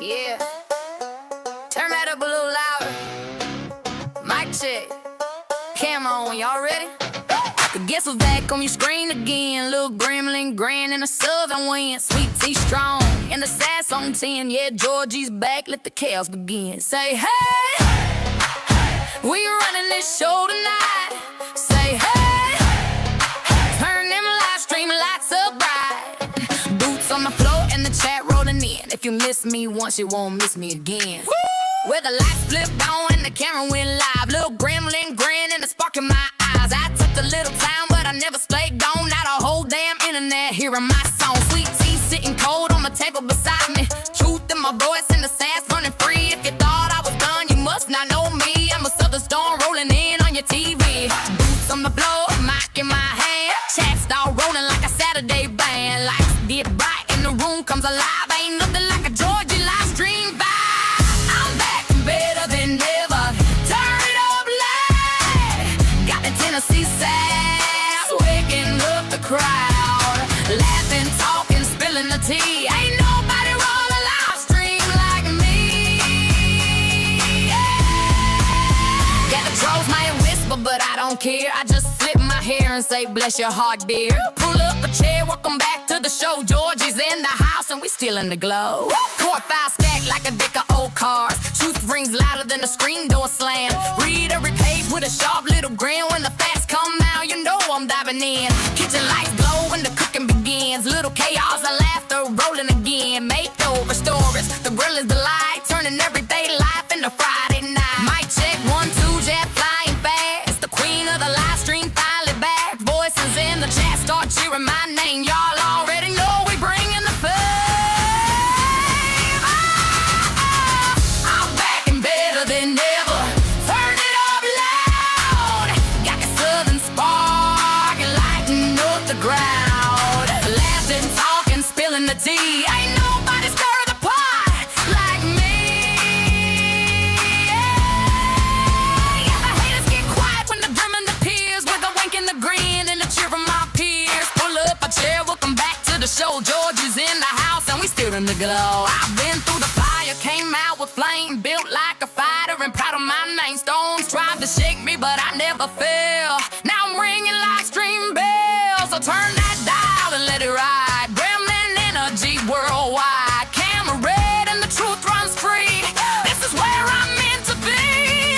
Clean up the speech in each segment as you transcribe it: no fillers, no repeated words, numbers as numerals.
Yeah. Turn that up a little louder. Mic check. Camera on, y'all ready? But guess what's back on your screen again? Little gremlin grin in a southern wind. Sweet tea strong and the sass on 10. Yeah, Georgie's back, let the chaos begin. Say hey, we running this show tonight. Say hey, turn them live stream lights up bright. Boots on the floor and the chat rolling in. If you miss me once, you won't miss me again. Woo! Where the lights flipped on and the camera went live. Little gremlin grin and a spark in my eyes. I took a little time, but I never stayed gone. Not a whole damn internet hearing my song. Sweet tea sitting cold on the table beside me. Truth in my voice and the sass running free. If you thought I was done, you must not know me. I'm a southern storm rolling in on your TV. Boots on the floor, mic in my hand. Chat start rolling like a Saturday band. Lights get bright and the room comes alive. Ain't nothing like a Georgie live stream vibe. Better than ever, turn it up loud. Got the Tennessee sass, waking up the crowd. Laughing, talking, spilling the tea. Ain't nobody roll a live stream like me. Yeah. Yeah, the trolls might whisper, but I don't care. I just flip my hair and say, bless your heart, dear. Pull up a chair, welcome back to the show. Georgie's in the house and we still in the glow. Court file stacked like a deck of old cards. Truth rings louder than the screen door slam. Read every page with a sharp little grin. When the facts come out, you know I'm diving in. Kitchen lights glow when the cooking begins. Little chaos and laughter rolling again. Makeover stories, the grill is the light, turning everyday life into Friday night. Mic check, 1, 2, jet flying fast. The queen of the live stream finally back. Voices in the chat start cheering my name. Y'all already know we bringing the fun. Than ever, turn it up loud. Got a southern spark and lighting up the crowd. Laughing, talking, spilling the tea. Ain't nobody stir the pot like me. Yeah, the haters get quiet when the drum and the peers, with a wink and the grin and the cheer from my peers. Pull up a chair, welcome back to the show. Georgie's in the house and we still in the glow. I've been through the fire, came out with flame, built like a fighter and proud of my name. Stones tried to shake me, but I never fell. Now I'm ringing like stream bells. So turn that dial and let it ride. Gremlin energy worldwide. Camera red and the truth runs free. This is where I'm meant to be.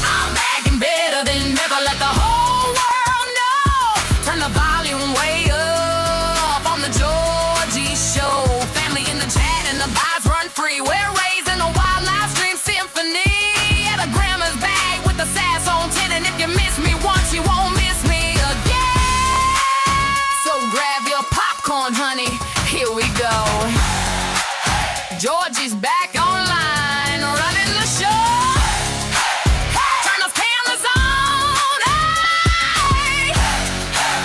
I'm back and better than ever. Let the whole world know. Turn the volume way up on the Georgie show. Family in the chat and the vibes run free. We're raising a wild live stream symphony. Yeah, the grammar's back with the sass on 10. And if you miss me once, you won't miss me again. So grab your popcorn, honey. Here we go. Georgie's back online, running the show. Turn those cameras on. Hey.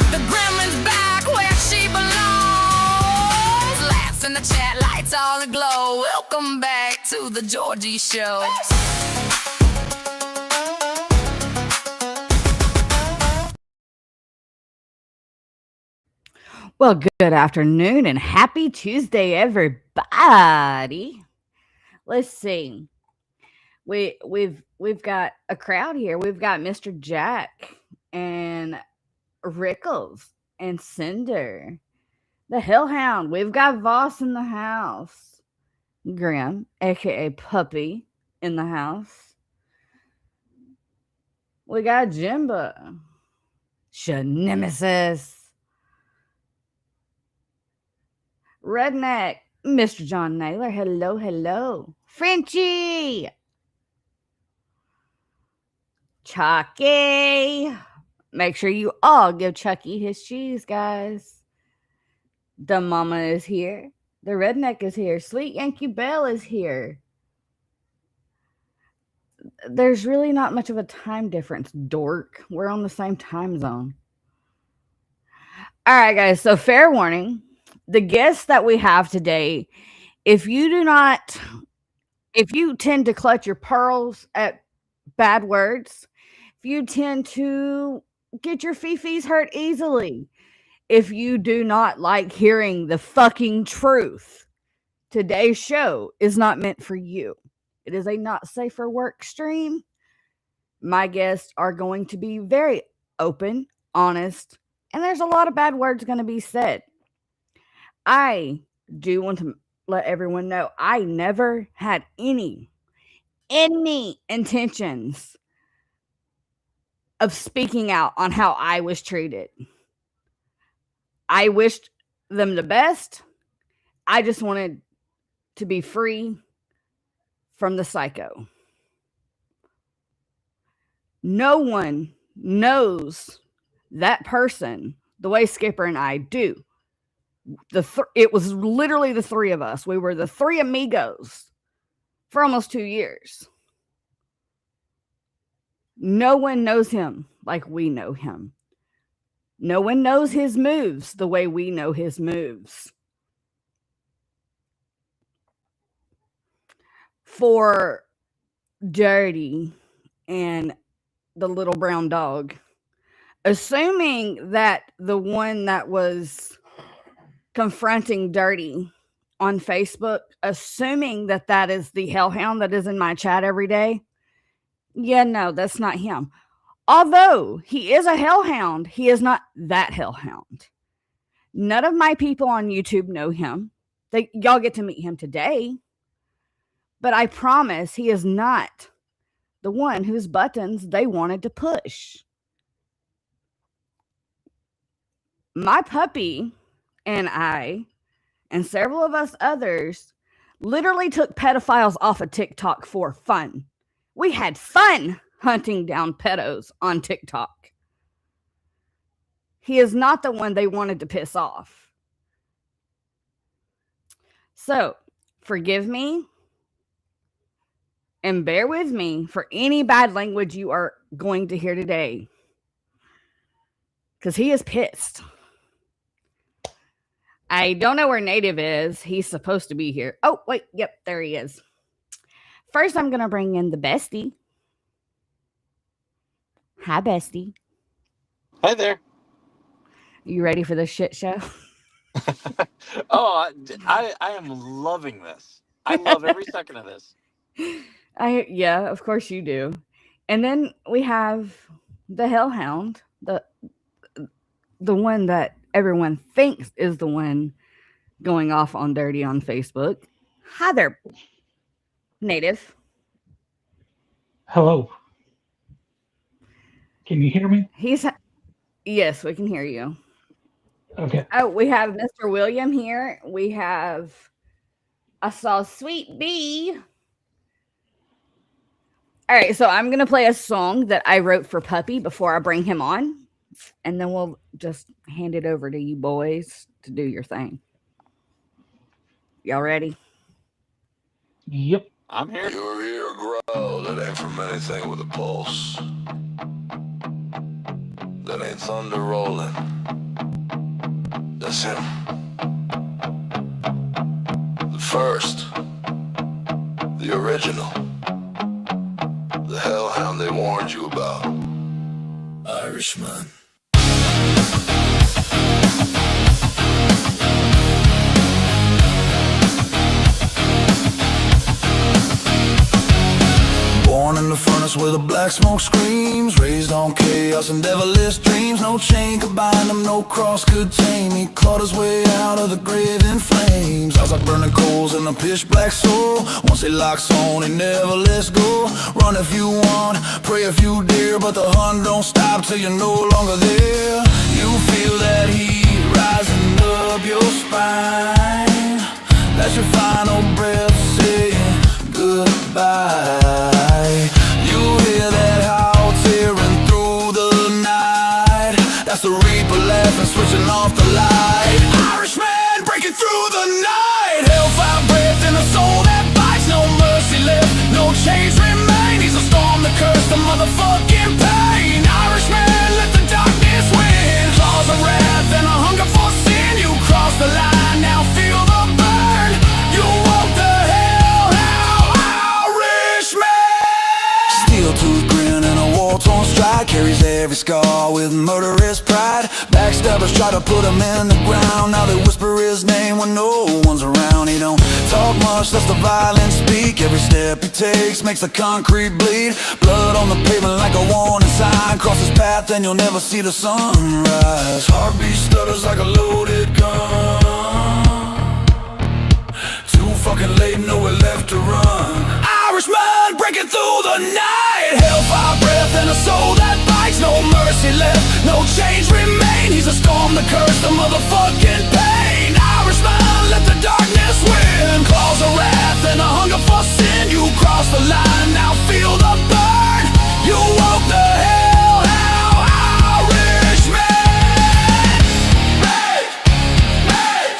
The gremlin's back where she belongs. Laughs in the chat, lights all aglow. Welcome back to the Georgie Show. Well, good afternoon and happy Tuesday, everybody. Let's see. We've got a crowd here. We've got Mr. Jack and Rickles and Cinder, the Hellhound. We've got Voss in the house. Grim, aka Puppy, in the house. We got Jimba, Nemesis. Redneck, Mr. John Naylor. Hello, hello. Frenchie. Chucky. Make sure you all give Chucky his cheese, guys. The mama is here. The redneck is here. Sweet Yankee Belle is here. There's really not much of a time difference, dork. We're on the same time zone. All right, guys. So fair warning. The guests that we have today, if you tend to clutch your pearls at bad words, if you tend to get your fifis hurt easily, if you do not like hearing the fucking truth, today's show is not meant for you. It is a not safe for work stream. My guests are going to be very open, honest, and there's a lot of bad words going to be said. I do want to let everyone know I never had any intentions of speaking out on how I was treated. I wished them the best. I just wanted to be free from the psycho. No one knows that person the way Skipper and I do. It was literally the three of us. We were the three amigos for almost 2 years. No one knows him like we know him. No one knows his moves the way we know his moves. For Georgie and the little brown dog, assuming that the one that was confronting Dirty on Facebook, assuming that that is the hellhound that is in my chat every day, yeah, no, that's not him. Although he is a hellhound, he is not that hellhound. None of my people on YouTube know him. Y'all get to meet him today. But I promise he is not the one whose buttons they wanted to push. My puppy and I and several of us others literally took pedophiles off of TikTok for fun. We had fun hunting down pedos on TikTok. He is not the one they wanted to piss off. So, forgive me and bear with me for any bad language you are going to hear today. Because he is pissed. I don't know where Native is. He's supposed to be here. Oh, wait. Yep, there he is. First, I'm going to bring in the bestie. Hi, bestie. Hi there. You ready for this shit show? Oh, I am loving this. I love every second of this. Yeah, of course you do. And then we have the hellhound, the one that everyone thinks is the one going off on Dirty on Facebook. Hi there, Native. Hello. Can you hear me? Yes, we can hear you. Okay. Oh, we have Mr. William here. I saw Sweet Bee. All right, so I'm going to play a song that I wrote for Puppy before I bring him on. And then we'll just hand it over to you boys to do your thing. Y'all ready? Yep. I'm here. You hear a growl that ain't from anything with a pulse. That ain't thunder rolling. That's him. The first. The original. The hellhound they warned you about. Irishman. Born in the furnace where the black smoke screams. Raised on chaos and devilish dreams. No chain could bind him, no cross could tame. He clawed his way out of the grave in flames. I was like burning coals in a pitch black soul. Once he locks on, he never lets go. Run if you want, pray if you dare, but the hunt don't stop till you're no longer there. You feel that heat rising up your spine. That's your final breath saying goodbye. You hear that howl tearing through the night. That's the reaper laughing, switching off the light. Irishman breaking through the night. Hellfire breath in a soul that bites. No mercy left, no chains remain. He's a storm that cursed the motherfucking pain. Irishman, let the darkness win. Claws of wrath and a hunger for sin. You cross the line, now feel the burn. You walk the steel-tooth grin and a war-torn stride. Carries every scar with murderous pride. Backstabber brothers try to put him in the ground. Now they whisper his name when no one's around. He don't talk much, lets the violence speak. Every step he takes makes the concrete bleed. Blood on the pavement like a warning sign. Cross his path and you'll never see the sunrise. Heartbeat stutters like a loaded gun. Too fucking late, nowhere left to run. Irishman breaking through the night. Hellfire breath and a soul that bites. No mercy left, no change remain. He's a storm, the curse, the motherfucking pain. Irishman, let the darkness win. Claws of wrath and a hunger for sin. You cross the line, now feel the burn. You woke the hellhound Irishman. Hey, hey.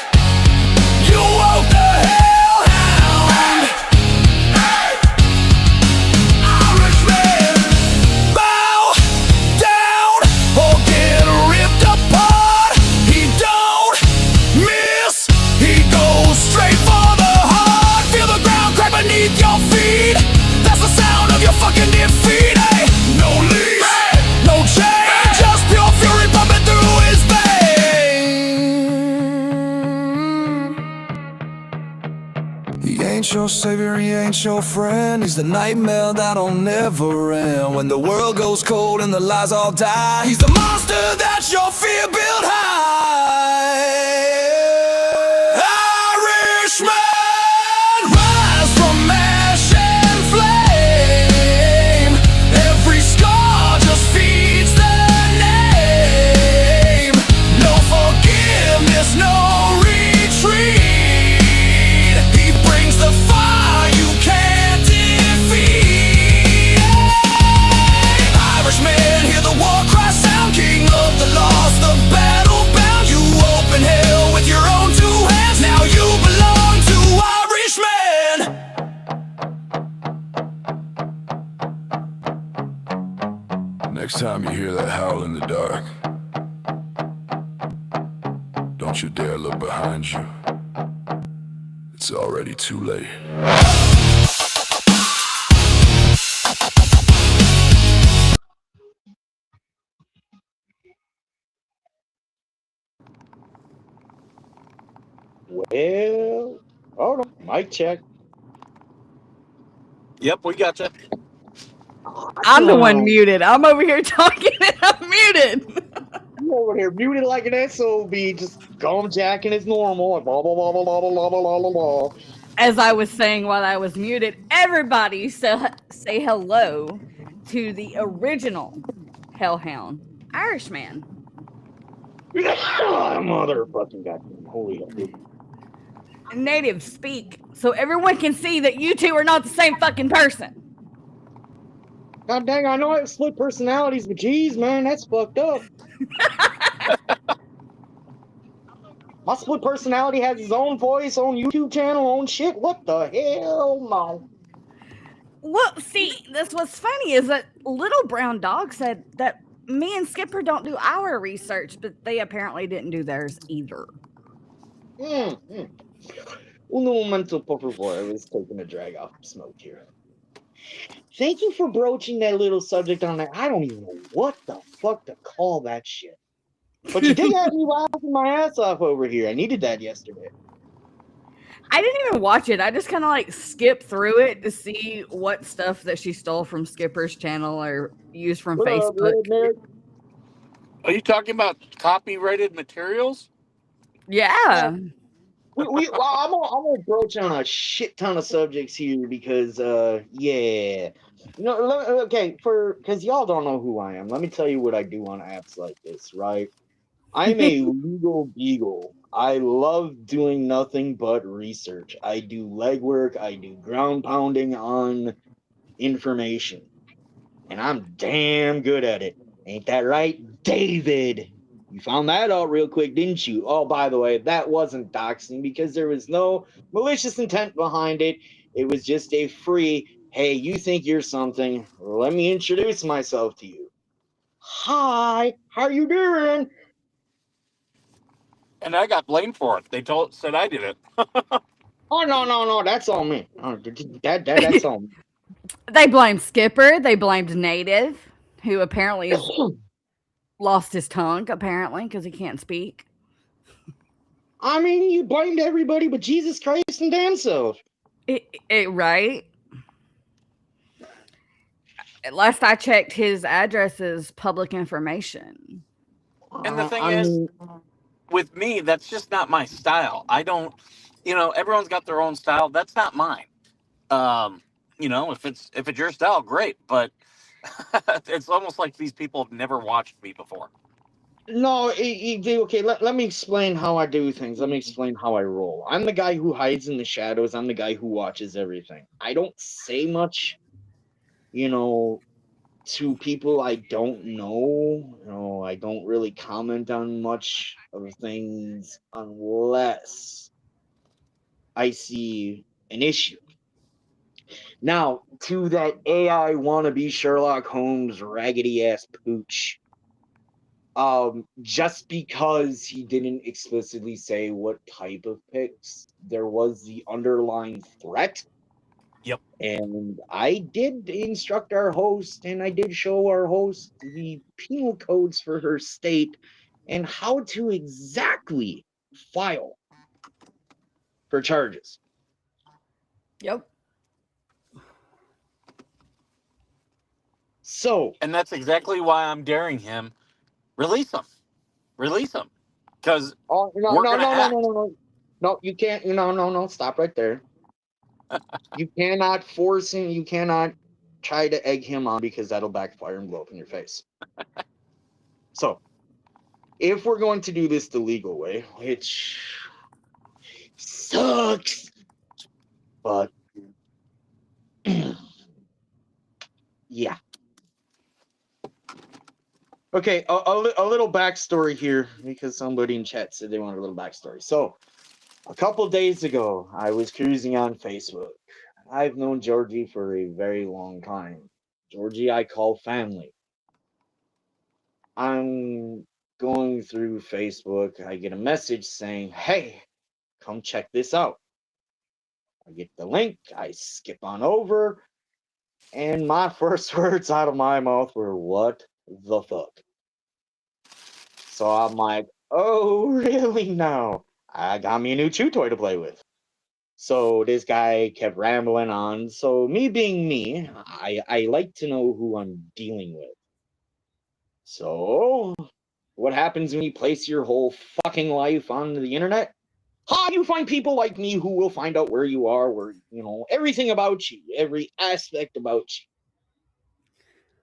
You woke the hellhound. Hey, Irishman. Bow down or get ripped apart. He don't miss. He goes straight for the heart. Feel the ground crack beneath your feet. That's the sound of your fucking defeat. Hey, no leash, no chain, just pure fury pumping through his veins. He ain't your savior, he ain't your friend. He's the nightmare that'll never end. When the world goes cold and the lies all die, he's the monster that your fear built high. Irishman, rise from ash and flame. Every scar just feeds the name. No forgiveness, no retreat. He brings the fire you can't defeat. Irishman, hear the war cry sound. King of the lost, the battle bound. You open hell with your own two hands. Now you belong to Irishmen. Next time you hear that howl in the dark, don't you dare look behind you. It's already too late. Well, hold on. Mic check. Yep, we gotcha. I'm the one muted. I'm over here talking and I'm muted. You over here muted like an SOB, just gum jacking as normal. And blah, blah, blah, blah, blah, blah, blah, blah, blah. As I was saying while I was muted, everybody say hello to the original Hellhound Irishman. Motherfucking goddamn holy hell. Native speak so everyone can see that you two are not the same fucking person. God dang, I know I have split personalities, but geez, man, that's fucked up. My split personality has his own voice, own YouTube channel, own shit. What the hell, no? Well, see, that's what's funny is that Little Brown Dog said that me and Skipper don't do our research, but they apparently didn't do theirs either. Un momento, por favor. I was taking a drag off smoke here. Thank you for broaching that little subject on that. I don't even know what the fuck to call that shit. But you did have me laughing my ass off over here. I needed that yesterday. I didn't even watch it. I just kind of like skipped through it to see what stuff that she stole from Skipper's channel or used from Facebook. Are you talking about copyrighted materials? Yeah. Well, I'm gonna broach on a shit ton of subjects here because, yeah. You know, okay, because y'all don't know who I am. Let me tell you what I do on apps like this, right? I'm a legal beagle. I love doing nothing but research. I do legwork. I do ground pounding on information. And I'm damn good at it. Ain't that right, David? You found that out real quick, didn't you? Oh, by the way, that wasn't doxing because there was no malicious intent behind it. It was just a free, hey, you think you're something. Let me introduce myself to you. Hi, how you doing? And I got blamed for it. They said I did it. Oh, no, that's all me. That's all me. They blamed Skipper. They blamed Native, who apparently is lost his tongue apparently because he can't speak. I mean, you blamed everybody but Jesus Christ and damn self. Right? Last I checked, his address is public information. And the thing I is, mean, with me, that's just not my style. I don't, everyone's got their own style. That's not mine. If it's your style, great. But it's almost like these people have never watched me before. no, okay, let me explain how I do things. Let me explain how I roll. I'm the guy who hides in the shadows. I'm the guy who watches everything. I don't say much, you know, to people I don't know. I don't really comment on much of things unless I see an issue. Now, to that AI wannabe Sherlock Holmes raggedy ass pooch, just because he didn't explicitly say what type of pics, there was the underlying threat. Yep. And I did instruct our host, and I did show our host the penal codes for her state and how to exactly file for charges. Yep. So, And that's exactly why I'm daring him. Release him. Release him. Because oh, no, we're no, going to no, no, no, act. no, no. No, you can't. No, no, no. Stop right there. You cannot force him. You cannot try to egg him on because that'll backfire and blow up in your face. So, if we're going to do this the legal way, which sucks, but yeah. Okay, a little backstory here because somebody in chat said they wanted a little backstory. So, a couple days ago, I was cruising on Facebook. I've known Georgie for a very long time. Georgie, I call family. I'm going through Facebook. I get a message saying, "Hey, come check this out." I get the link. I skip on over. And my first words out of my mouth were, "What the fuck?" So I'm like, "Oh, really now? I got me a new chew toy to play with." So this guy kept rambling on. So me being me, I like to know who I'm dealing with. So what happens when you place your whole fucking life on the internet? How you find people like me who will find out where you are, where everything about you, every aspect about you.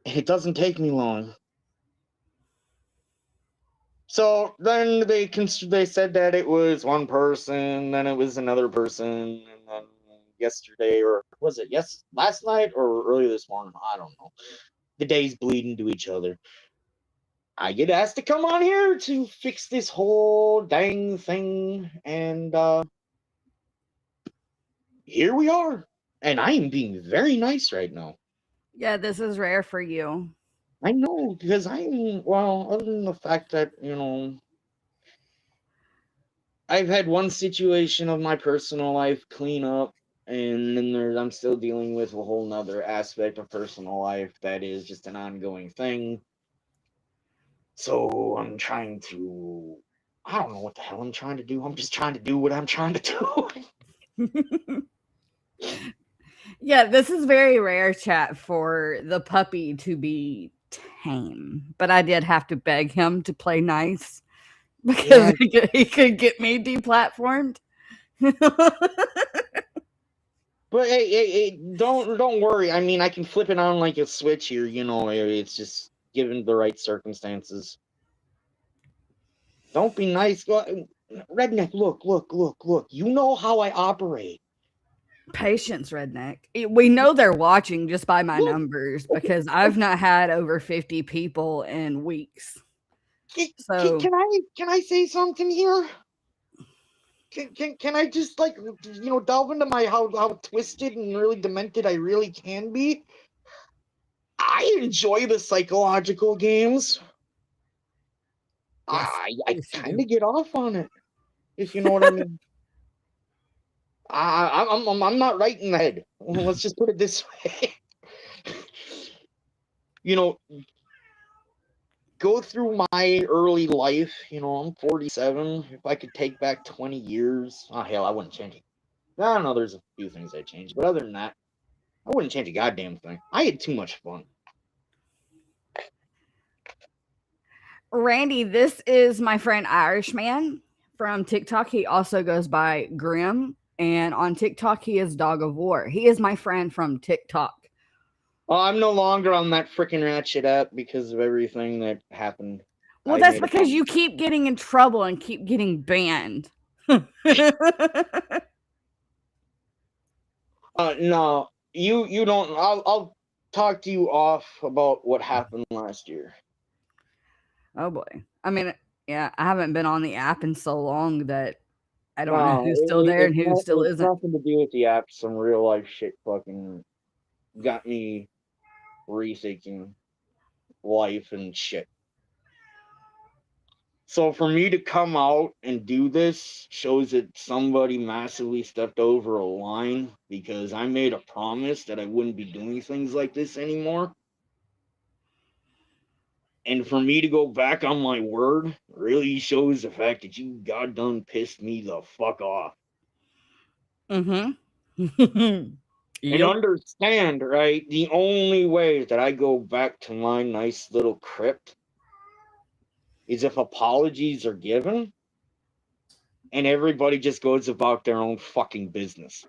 And it doesn't take me long. So then they said that it was one person, then it was another person, and then yesterday, or was it last night or early this morning? I don't know. The days bleed into each other. I get asked to come on here to fix this whole dang thing, and here we are. And I am being very nice right now. Yeah, this is rare for you. I know, because other than the fact that, I've had one situation of my personal life clean up, and then I'm still dealing with a whole nother aspect of personal life that is just an ongoing thing. So I'm trying to, I don't know what the hell I'm trying to do. I'm just trying to do what I'm trying to do. Yeah, this is very rare, chat, for the puppy to be tame. But I did have to beg him to play nice because Yeah. he could get me deplatformed. But hey, don't worry. I mean, I can flip it on like a switch here. It's just given the right circumstances. Don't be nice. Redneck, look. You know how I operate. Patience, redneck. We know they're watching just by my Look, numbers because I've not had over 50 people in weeks. So can I say something here? Can I just delve into my how twisted and really demented I really can be? I enjoy the psychological games. yes, I yes, you kind do. of get off on it, if you know what I mean. I'm not right in the head. Let's just put it this way. you know, go through my early life, I'm 47. If I could take back 20 years, oh hell, I wouldn't change it. I don't know, there's a few things I changed, but other than that, I wouldn't change a goddamn thing. I had too much fun. Randy, this is my friend Irishman from TikTok. He also goes by Grim, and on TikTok he is Dog of War. He is my friend from TikTok. Oh, I'm no longer on that freaking Ratchet app because of everything that happened. Well, that's because you keep getting in trouble and keep getting banned. No, you don't. I'll talk to you off about what happened last year. Oh boy. I mean, yeah, I haven't been on the app in so long that I don't know who's still there and who still isn't. Nothing to do with the app. Some real life shit fucking got me rethinking life and shit. So for me to come out and do this shows that somebody massively stepped over a line, because I made a promise that I wouldn't be doing things like this anymore. And for me to go back on my word really shows the fact that you goddamn pissed me the fuck off. Mm-hmm. And understand, right? The only way that I go back to my nice little crypt is if apologies are given and everybody just goes about their own fucking business.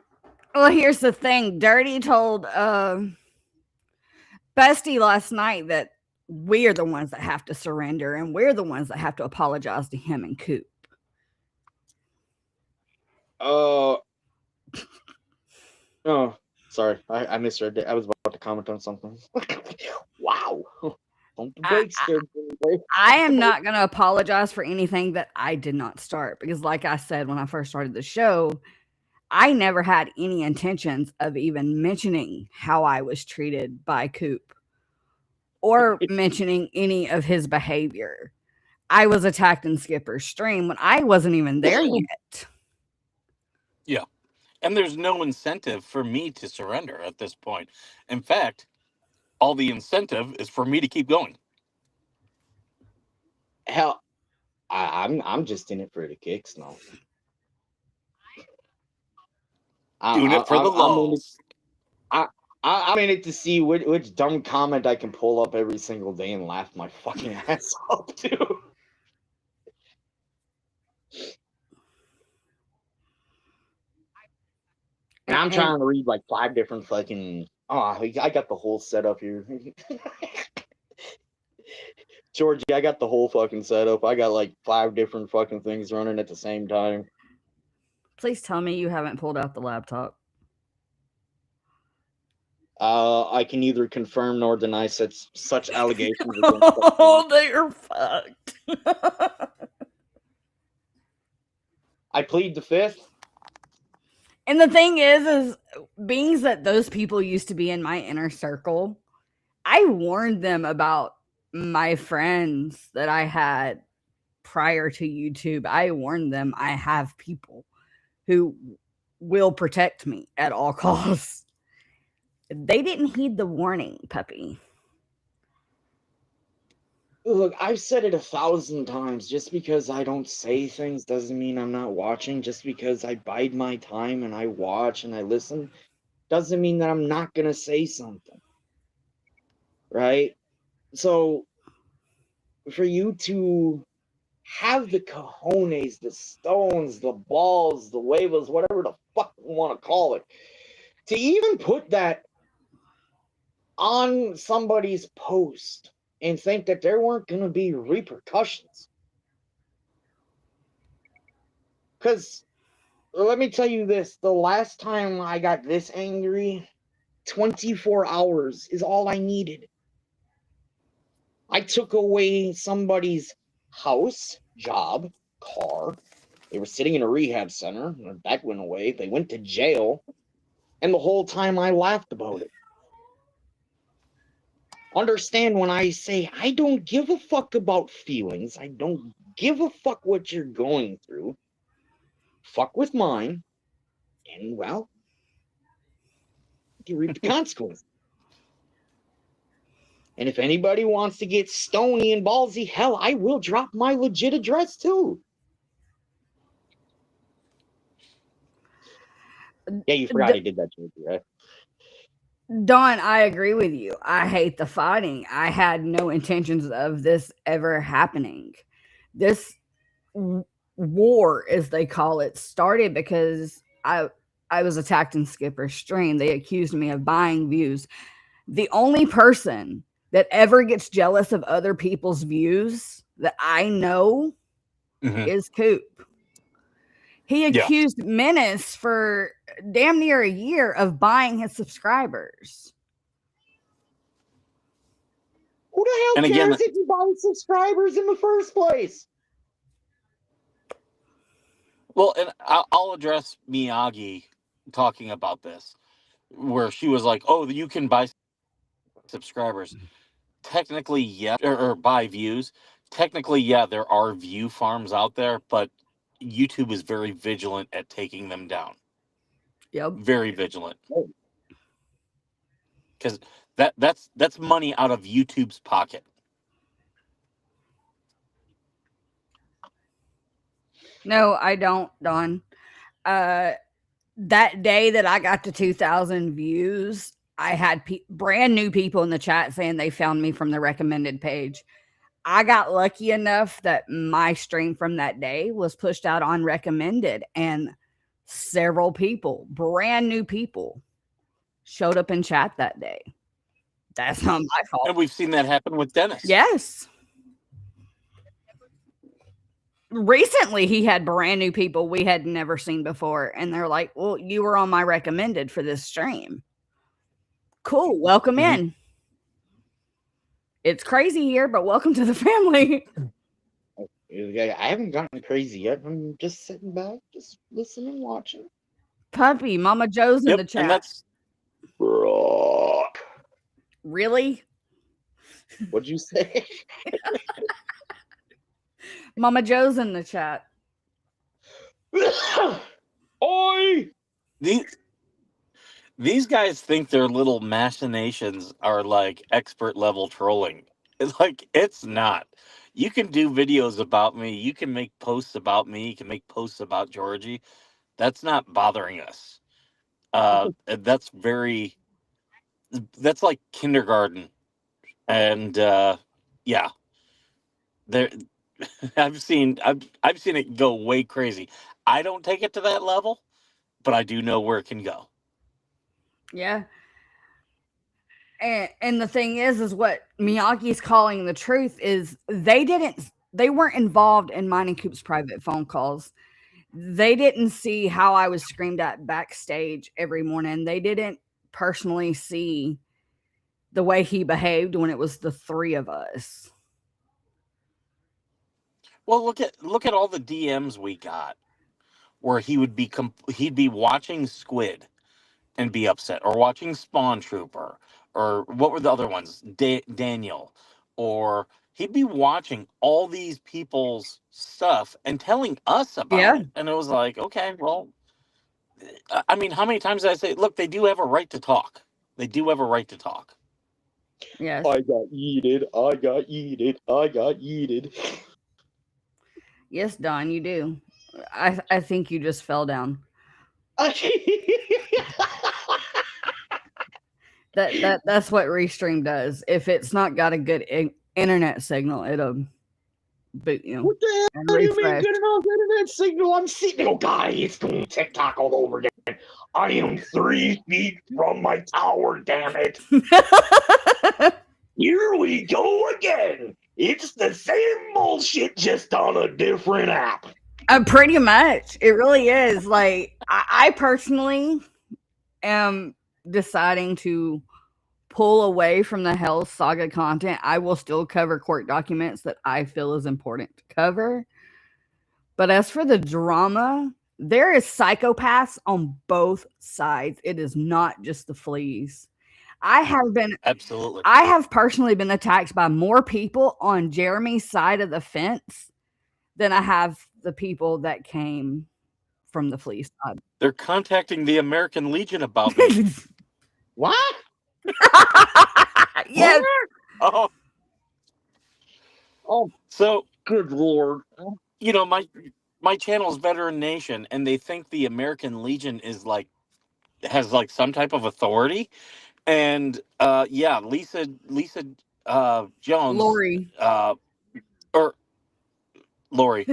Well, here's the thing. Dirty told Bestie last night that we are the ones that have to surrender, and we're the ones that have to apologize to him and Coop. Oh, sorry. I misread it. I was about to comment on something. Wow. I am not going to apologize for anything that I did not start, because like I said when I first started the show, I never had any intentions of even mentioning how I was treated by Coop or mentioning any of his behavior. I was attacked in Skipper's stream when I wasn't even there yet. Yeah. And there's no incentive for me to surrender at this point. In fact, all the incentive is for me to keep going. Hell, I'm just in it for the kicks now. Doing it for the lulz. I'm in it to see which dumb comment I can pull up every single day and laugh my fucking ass off to. And I'm trying to read like 5 different fucking. Oh, I got the whole setup here. Georgie, I got the whole fucking setup. I got like 5 different fucking things running at the same time. Please tell me you haven't pulled out the laptop. I can neither confirm nor deny such allegations. Oh, they are fucked. I plead the fifth. And the thing is being that those people used to be in my inner circle, I warned them about my friends that I had prior to YouTube. I warned them I have people who will protect me at all costs. They didn't heed the warning, puppy. Look, I've said it 1,000 times. Just because I don't say things doesn't mean I'm not watching. Just because I bide my time and I watch and I listen doesn't mean that I'm not going to say something. Right? So, for you to have the cojones, the stones, the balls, the huevos, whatever the fuck you want to call it, to even put that on somebody's post and think that there weren't going to be repercussions. Because, let me tell you this, the last time I got this angry, 24 hours is all I needed. I took away somebody's house, job, car. They were sitting in a rehab center. That went away. They went to jail. And the whole time I laughed about it. Understand when I say I don't give a fuck about feelings. I don't give a fuck what you're going through. Fuck with mine. And, well, you reap the consequences. And if anybody wants to get stony and ballsy, hell, I will drop my legit address too. Yeah, you forgot I did that to you, right? Dawn, I agree with you. I hate the fighting. I had no intentions of this ever happening. This war, as they call it, started because I was attacked in Skipper's stream. They accused me of buying views. The only person that ever gets jealous of other people's views that I know is Coop. He accused Menace for damn near a year of buying his subscribers. Who the hell cares if you buy subscribers in the first place? Well, and I'll address Miyagi talking about this, where she was like, "Oh, you can buy subscribers." Technically, yeah, or buy views. Technically, yeah, there are view farms out there, but YouTube is very vigilant at taking them down. Yep, very vigilant, because that's money out of YouTube's pocket. No, I don't, Don. That day that I got to 2,000 views, I had brand new people in the chat saying they found me from the recommended page. I got lucky enough that my stream from that day was pushed out on recommended, and several people, brand new people, showed up in chat that day. That's not my fault. And we've seen that happen with Dennis. Yes. Recently, he had brand new people we had never seen before, and they're like, "Well, you were on my recommended for this stream. Cool, welcome in. It's crazy here, but welcome to the family." I haven't gotten crazy yet. I'm just sitting back, just listening, watching. Puppy, Mama Joe's in the chat. And that's Brock. Really? What'd you say? Mama Joe's in the chat. Oi! These guys think their little machinations are like expert level trolling. It's like, it's not. You can do videos about me. You can make posts about me. You can make posts about Georgie. That's not bothering us. That's like kindergarten. And yeah, there. I've seen it go way crazy. I don't take it to that level, but I do know where it can go. Yeah. And the thing is what Miyagi's calling the truth is they weren't involved in mine and Coop's private phone calls. They didn't see how I was screamed at backstage every morning. They didn't personally see the way he behaved when it was the three of us. Well, look at all the DMs we got, where he'd be watching Squid and be upset, or watching Spawn Trooper, or what were the other ones? Daniel, or he'd be watching all these people's stuff and telling us about it, and it was like, okay, well, I mean, how many times did I say, look, they do have a right to talk. They do have a right to talk. Yes. I got yeeted. I got yeeted. I got yeeted. Yes, Don, you do. I think you just fell down. That's what Restream does. If it's not got a good internet signal, it'll boot you. What the hell do you mean good enough internet signal? I'm sitting. Oh God, it's going TikTok all over again. I am 3 feet from my tower. Damn it! Here we go again. It's the same bullshit, just on a different app. Pretty much. It really is. Like, I personally am deciding to pull away from the Hell Saga content. I will still cover court documents that I feel is important to cover. But as for the drama, there is psychopaths on both sides. It is not just the fleas. I have personally been attacked by more people on Jeremy's side of the fence than I have the people that came from the flea side. They're contacting the American Legion about me. What? Yes. Oh, Oh, so good lord. my channel is Veteran Nation, and they think the American Legion has like some type of authority. And yeah, Lisa Jones, Lori. or Lori.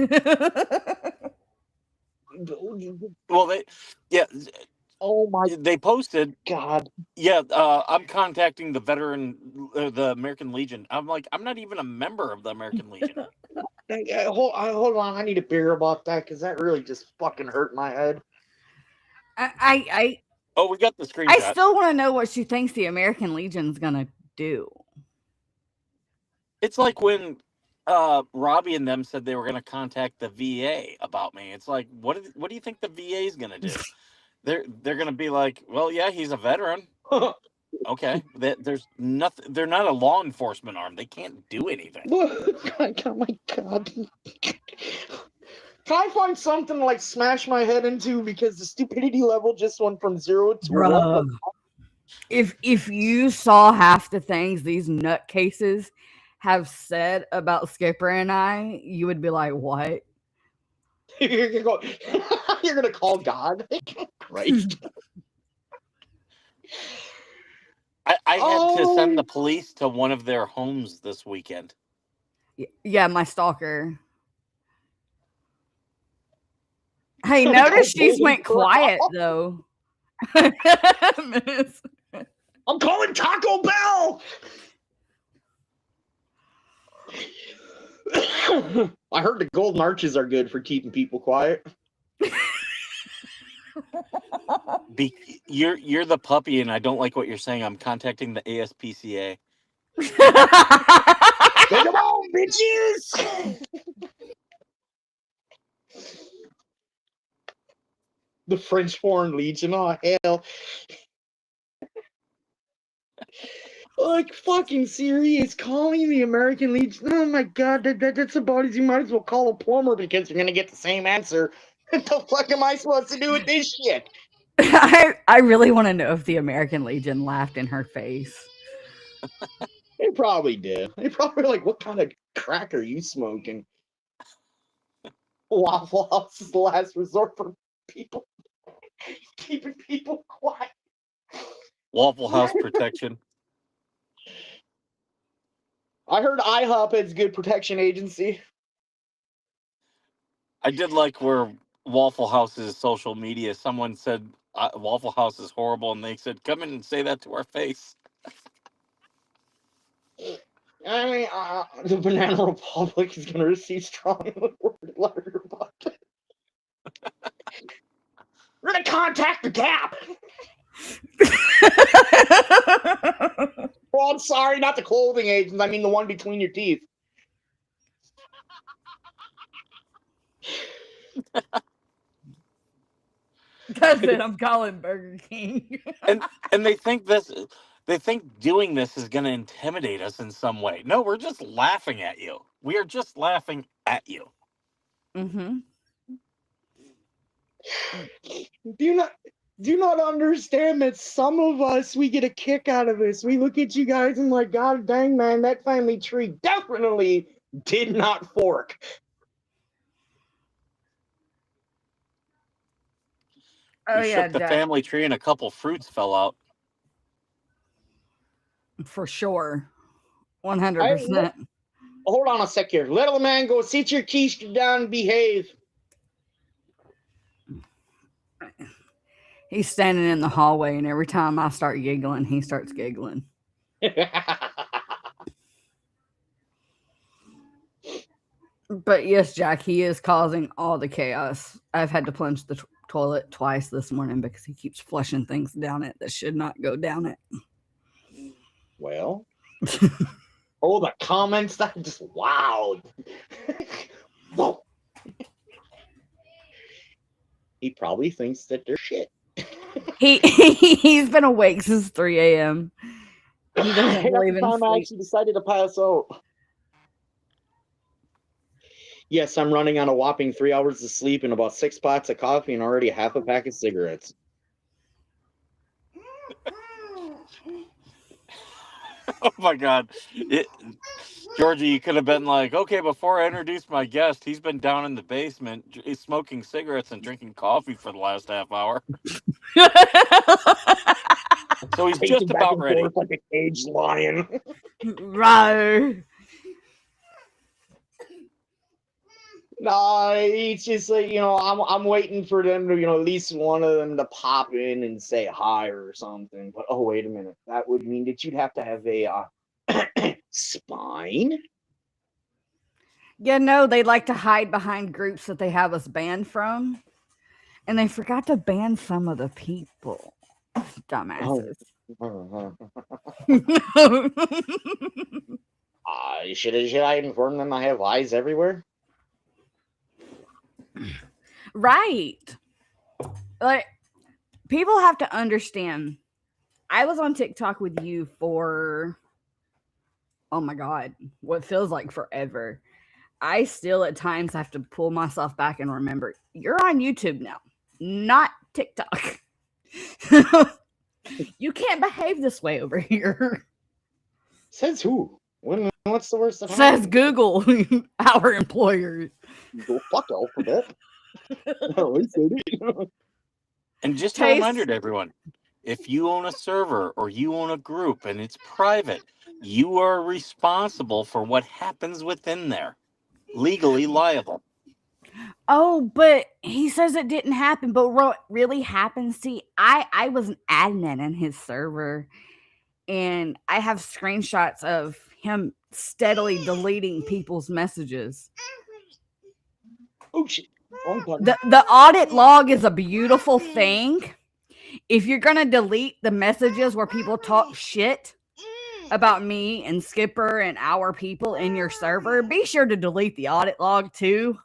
Well, yeah, Oh my they posted. god. Yeah, I'm contacting the American Legion. I'm like, I'm not even a member of the American Legion. Hold on. I need a beer about that because that really just fucking hurt my head. I Oh, we got the I screenshot. still want to know what she thinks the American Legion's gonna do. It's like when Robbie and them said they were going to contact the VA about me. It's like, what do you think the VA is going to do? They're going to be like, well, yeah, he's a veteran. Okay, there's nothing. They're not a law enforcement arm. They can't do anything. Oh my god. Can I find something to like smash my head into because the stupidity level just went from 0 to 1? Bruh. If you saw half the things these nutcases have said about Skipper and I, you would be like, what? You're gonna call God? Christ. I had to send the police to one of their homes this weekend. Yeah, my stalker. Hey, notice she's went quiet though. I'm calling Taco Bell. I heard the golden arches are good for keeping people quiet. You're the puppy, and I don't like what you're saying. I'm contacting the ASPCA. Take them on, bitches! The French Foreign Legion. Oh, hell. Like, fucking serious. Calling the American Legion. Oh, my God. That's about as you might as well call a plumber because you're going to get the same answer. What the fuck am I supposed to do with this shit? I really want to know if the American Legion laughed in her face. They probably did. They probably like, what kind of crack are you smoking? Waffle House is the last resort for people. Keeping people quiet. Waffle House protection. I heard IHOP has good protection agency. I did like where Waffle House's social media. Someone said Waffle House is horrible, and they said, "Come in and say that to our face." I mean, the Banana Republic is going to receive strong letter about it. We're going to contact the Gap. Oh, I'm sorry, not the clothing agents. I mean the one between your teeth. That's it. I'm calling Burger King. and they think doing this is going to intimidate us in some way. No, we're just laughing at you. We are just laughing at you. Mm-hmm. Do you not understand that some of us, we get a kick out of this? We look at you guys and like, God dang, man, that family tree definitely did not fork. Oh We yeah, shook the family tree and a couple fruits fell out. for sure, 100%. Hold on a sec here. Little man, go sit your keister down and behave. He's standing in the hallway, and every time I start giggling, he starts giggling. But yes, Jack, he is causing all the chaos. I've had to plunge the toilet twice this morning because he keeps flushing things down it that should not go down it. Well, oh, the comments, that just wow. Whoa. He probably thinks that they're shit. He's been awake since 3 a.m. He doesn't believe in time I sleep. actually decided to pass out. Yes, I'm running on a whopping 3 hours of sleep and about 6 pots of coffee and already half a pack of cigarettes. Oh my God. Georgie, you could have been like, okay, before I introduce my guest, he's been down in the basement he's smoking cigarettes and drinking coffee for the last half hour. So he's Pacing just back about and ready. forth like a caged lion. Right. Nah, it's just like, I'm waiting for them to, at least one of them to pop in and say hi or something. But oh, wait a minute, that would mean that you'd have to have a spine. Yeah, no, they like to hide behind groups that they have us banned from. And they forgot to ban some of the people. Dumbasses. Should I inform them I have eyes everywhere? Right. Like, people have to understand. I was on TikTok with you for, oh my God, what feels like forever. I still at times have to pull myself back and remember you're on YouTube now, not TikTok. You can't behave this way over here. Says who? What's the worst that Says happened? Google, our employer. Go fuck Alphabet. No, he said it. And just a Taste. reminder to everyone, if you own a server or you own a group and it's private, you are responsible for what happens within there. Legally liable. Oh, but he says it didn't happen. But what really happened? See, I was an admin in his server, and I have screenshots of him steadily deleting people's messages. Oh shit! The audit log is a beautiful thing. If you're gonna delete the messages where people talk shit about me and Skipper and our people in your server, be sure to delete the audit log too.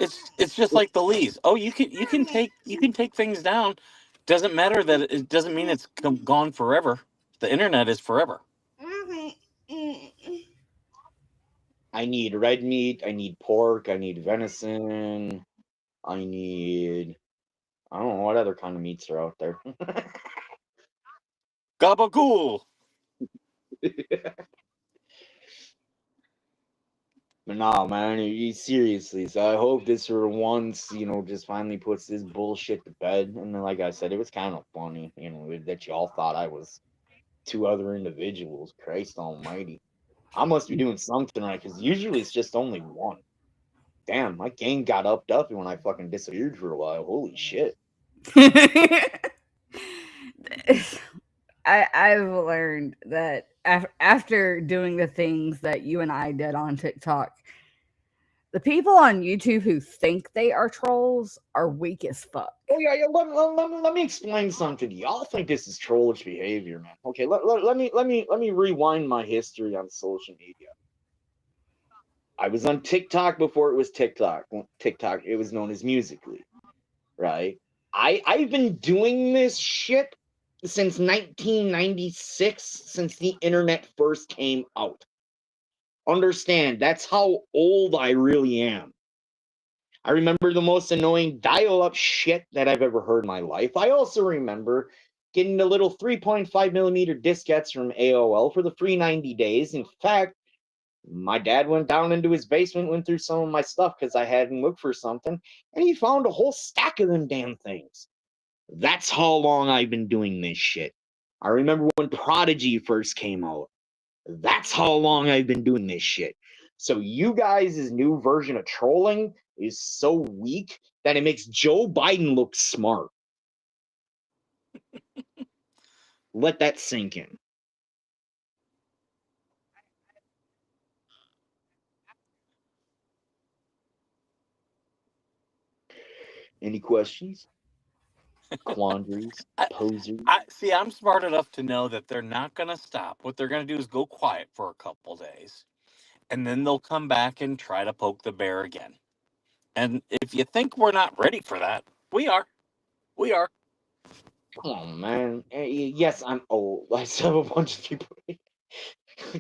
It's just like the lease. Oh, you can take things down. Doesn't matter that it doesn't mean it's gone forever. The internet is forever. I need red meat. I need pork. I need venison. I don't know what other kind of meats are out there. Gabagool. But nah, man, seriously. So I hope this for once, just finally puts this bullshit to bed. And then, like I said, it was kind of funny, that y'all thought I was two other individuals. Christ almighty. I must be doing something right, because usually it's just only one. Damn, my game got upped up when I fucking disappeared for a while. Holy shit. I've learned that after doing the things that you and I did on TikTok, the people on YouTube who think they are trolls are weak as fuck. Oh yeah. Let me explain something to you. Y'all think this is trollish behavior, man. Okay, let me rewind my history on social media. I was on TikTok before it was TikTok. TikTok, it was known as Musical.ly, right? I've been doing this shit since 1996, since the internet first came out. Understand, that's how old I really am. I remember the most annoying dial-up shit that I've ever heard in my life. I also remember getting the little 3.5 millimeter diskettes from AOL for the free 90 days. In fact, my dad went down into his basement, went through some of my stuff because I had him look for something, and he found a whole stack of them damn things. That's how long I've been doing this shit. I remember when Prodigy first came out. That's how long I've been doing this shit. So you guys' new version of trolling is so weak that it makes Joe Biden look smart. Let that sink in. Any questions? Quandaries? Posers? I'm smart enough to know that they're not going to stop. What they're going to do is go quiet for a couple days, and then they'll come back and try to poke the bear again. And if you think we're not ready for that, we are. We are. Come on, man. Yes, I'm old. I still have a bunch of people.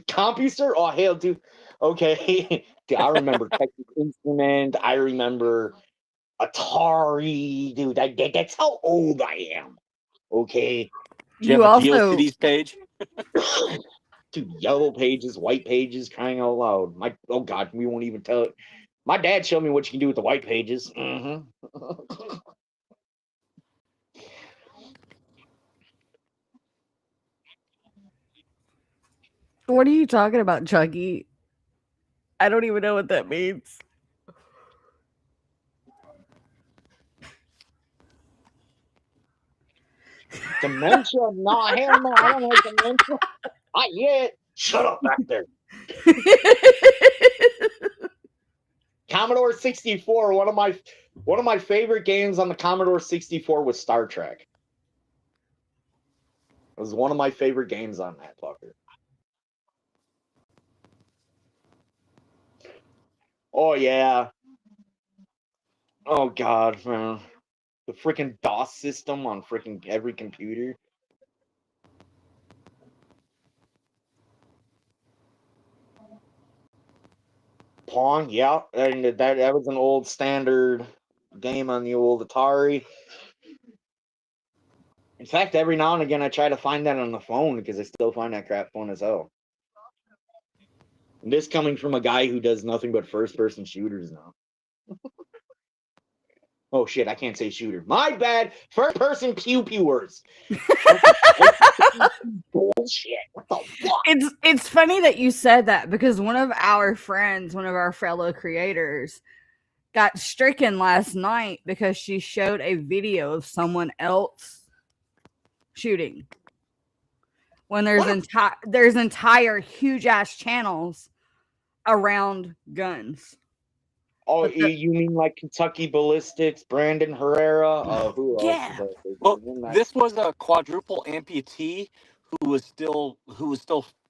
CompuServe? Oh, hell, dude. Okay. Dude, I remember Texas Instrument. I remember Atari. Dude, that's how old I am. Okay. Do you You have a also GeoCities page? Dude, yellow pages, white pages, crying out loud. Oh God, we won't even tell it. My dad showed me what you can do with the white pages. What are you talking about, Chucky? I don't even know what that means. Dementia? No, hell no, I don't have dementia. Not yet. Shut up back there. Commodore 64, one of my favorite games on the Commodore 64 was Star Trek. It was one of my favorite games on that fucker. Oh yeah. Oh God, man. The freaking DOS system on freaking every computer. Pong, yeah, and that was an old standard game on the old Atari. In fact, every now and again I try to find that on the phone because I still find that crap fun as hell. And this coming from a guy who does nothing but first-person shooters now. Oh shit, I can't say shooter. My bad. First-person pew-pewers. Bullshit. What the fuck? It's funny that you said that because one of our friends, one of our fellow creators, got stricken last night because she showed a video of someone else shooting. When there's entire huge ass channels around guns. Oh, you mean like Kentucky Ballistics, Brandon Herrera? Who else? Yeah. Well, this was a quadruple amputee who was still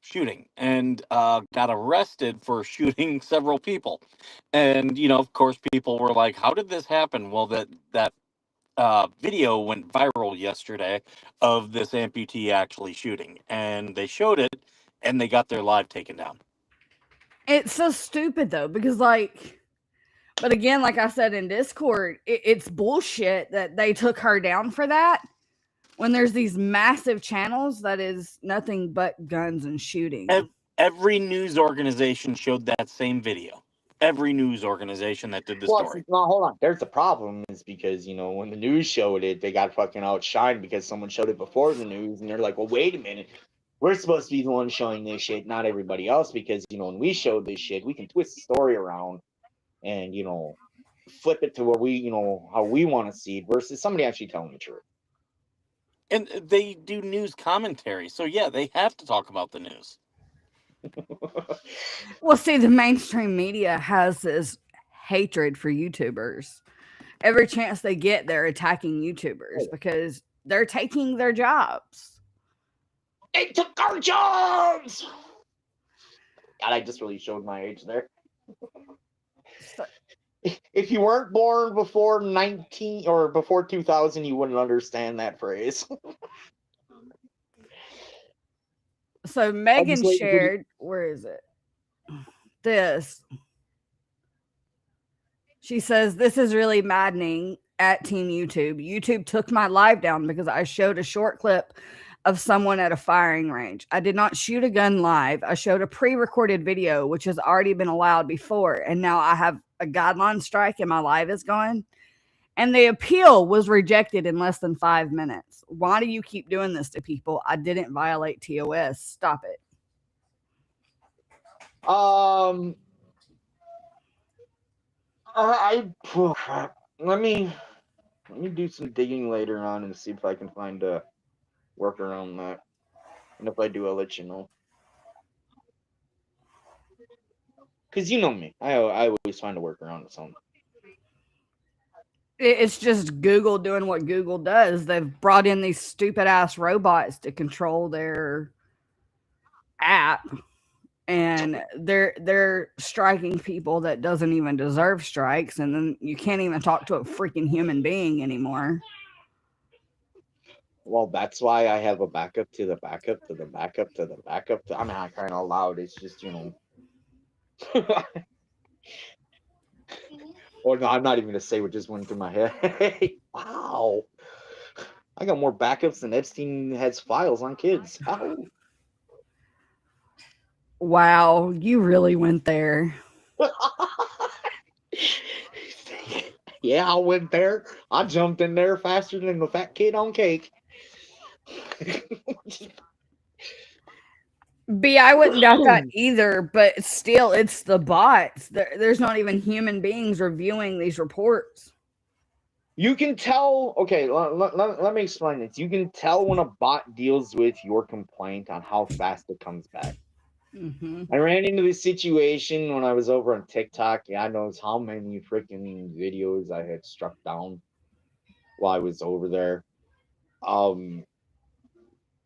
shooting and got arrested for shooting several people. And of course, people were like, "How did this happen?" Well, that video went viral yesterday of this amputee actually shooting, and they showed it, and they got their live taken down. It's so stupid though, because but again, like I said in Discord, it's bullshit that they took her down for that when there's these massive channels that is nothing but guns and shooting. Every news organization showed that same video. Every news organization that did the story. No, hold on. There's the problem is because, when the news showed it, they got fucking outshined because someone showed it before the news, and they're like, well, wait a minute. We're supposed to be the ones showing this shit, not everybody else, because, when we showed this shit, we can twist the story around and, flip it to where we, how we want to see it versus somebody actually telling the truth. And they do news commentary. So, yeah, they have to talk about the news. Well, see, the mainstream media has this hatred for YouTubers. Every chance they get, they're attacking YouTubers because they're taking their jobs. They took our jobs! God, I just really showed my age there. If you weren't born before 19 or before 2000, you wouldn't understand that phrase. So Megan shared, where is it? This. She says, this is really maddening at Team YouTube. YouTube took my live down because I showed a short clip of someone at a firing range. I did not shoot a gun live. I showed a pre-recorded video, which has already been allowed before. And now I have a guideline strike and my live is gone. And the appeal was rejected in less than 5 minutes. Why do you keep doing this to people? I didn't violate TOS. Stop it. Let me do some digging later on and see if I can find a work around that. And if I do, I'll let you know. Because you know me. I always find a workaround to something. It's just Google doing what Google does. They've brought in these stupid ass robots to control their app, and they're striking people that doesn't even deserve strikes, and then you can't even talk to a freaking human being anymore. Well, that's why I have a backup to the backup to the backup to the backup. I'm not crying out loud. It's just, Or no, I'm not even going to say what just went through my head. Wow. I got more backups than Epstein has files on kids. How? Wow, you really went there. Yeah, I went there. I jumped in there faster than the fat kid on cake. B, I wouldn't doubt that either, but still, it's the bots. There's not even human beings reviewing these reports. You can tell, okay, let me explain this. You can tell when a bot deals with your complaint on how fast it comes back. Mm-hmm. I ran into this situation when I was over on TikTok. Yeah, I knows how many freaking videos I had struck down while I was over there.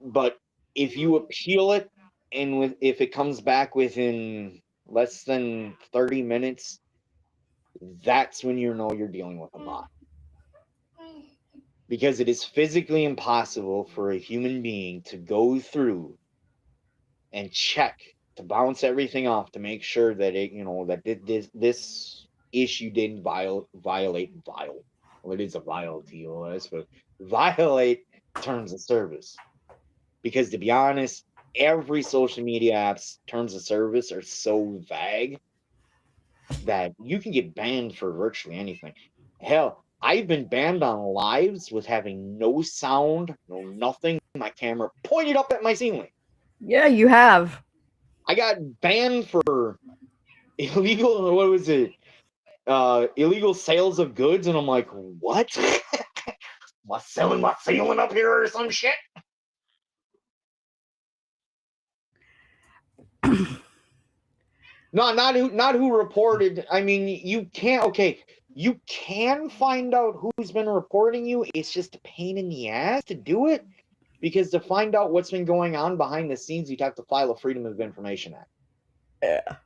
But if you appeal it and if it comes back within less than 30 minutes, that's when you know you're dealing with a bot. Because it is physically impossible for a human being to go through and check to bounce everything off to make sure that this issue didn't violate well, it is a vile TOS, but violate terms of service. Because to be honest, every social media app's terms of service are so vague that you can get banned for virtually anything. Hell, I've been banned on lives with having no sound, no nothing, my camera pointed up at my ceiling. Yeah, you have. I got banned for illegal, what was it? Illegal sales of goods, and I'm like, what? Am I selling my ceiling up here or some shit? No, not who reported. I mean, you can't. Okay, you can find out who's been reporting you. It's just a pain in the ass to do it because to find out what's been going on behind the scenes, you'd have to file a Freedom of Information Act. Yeah.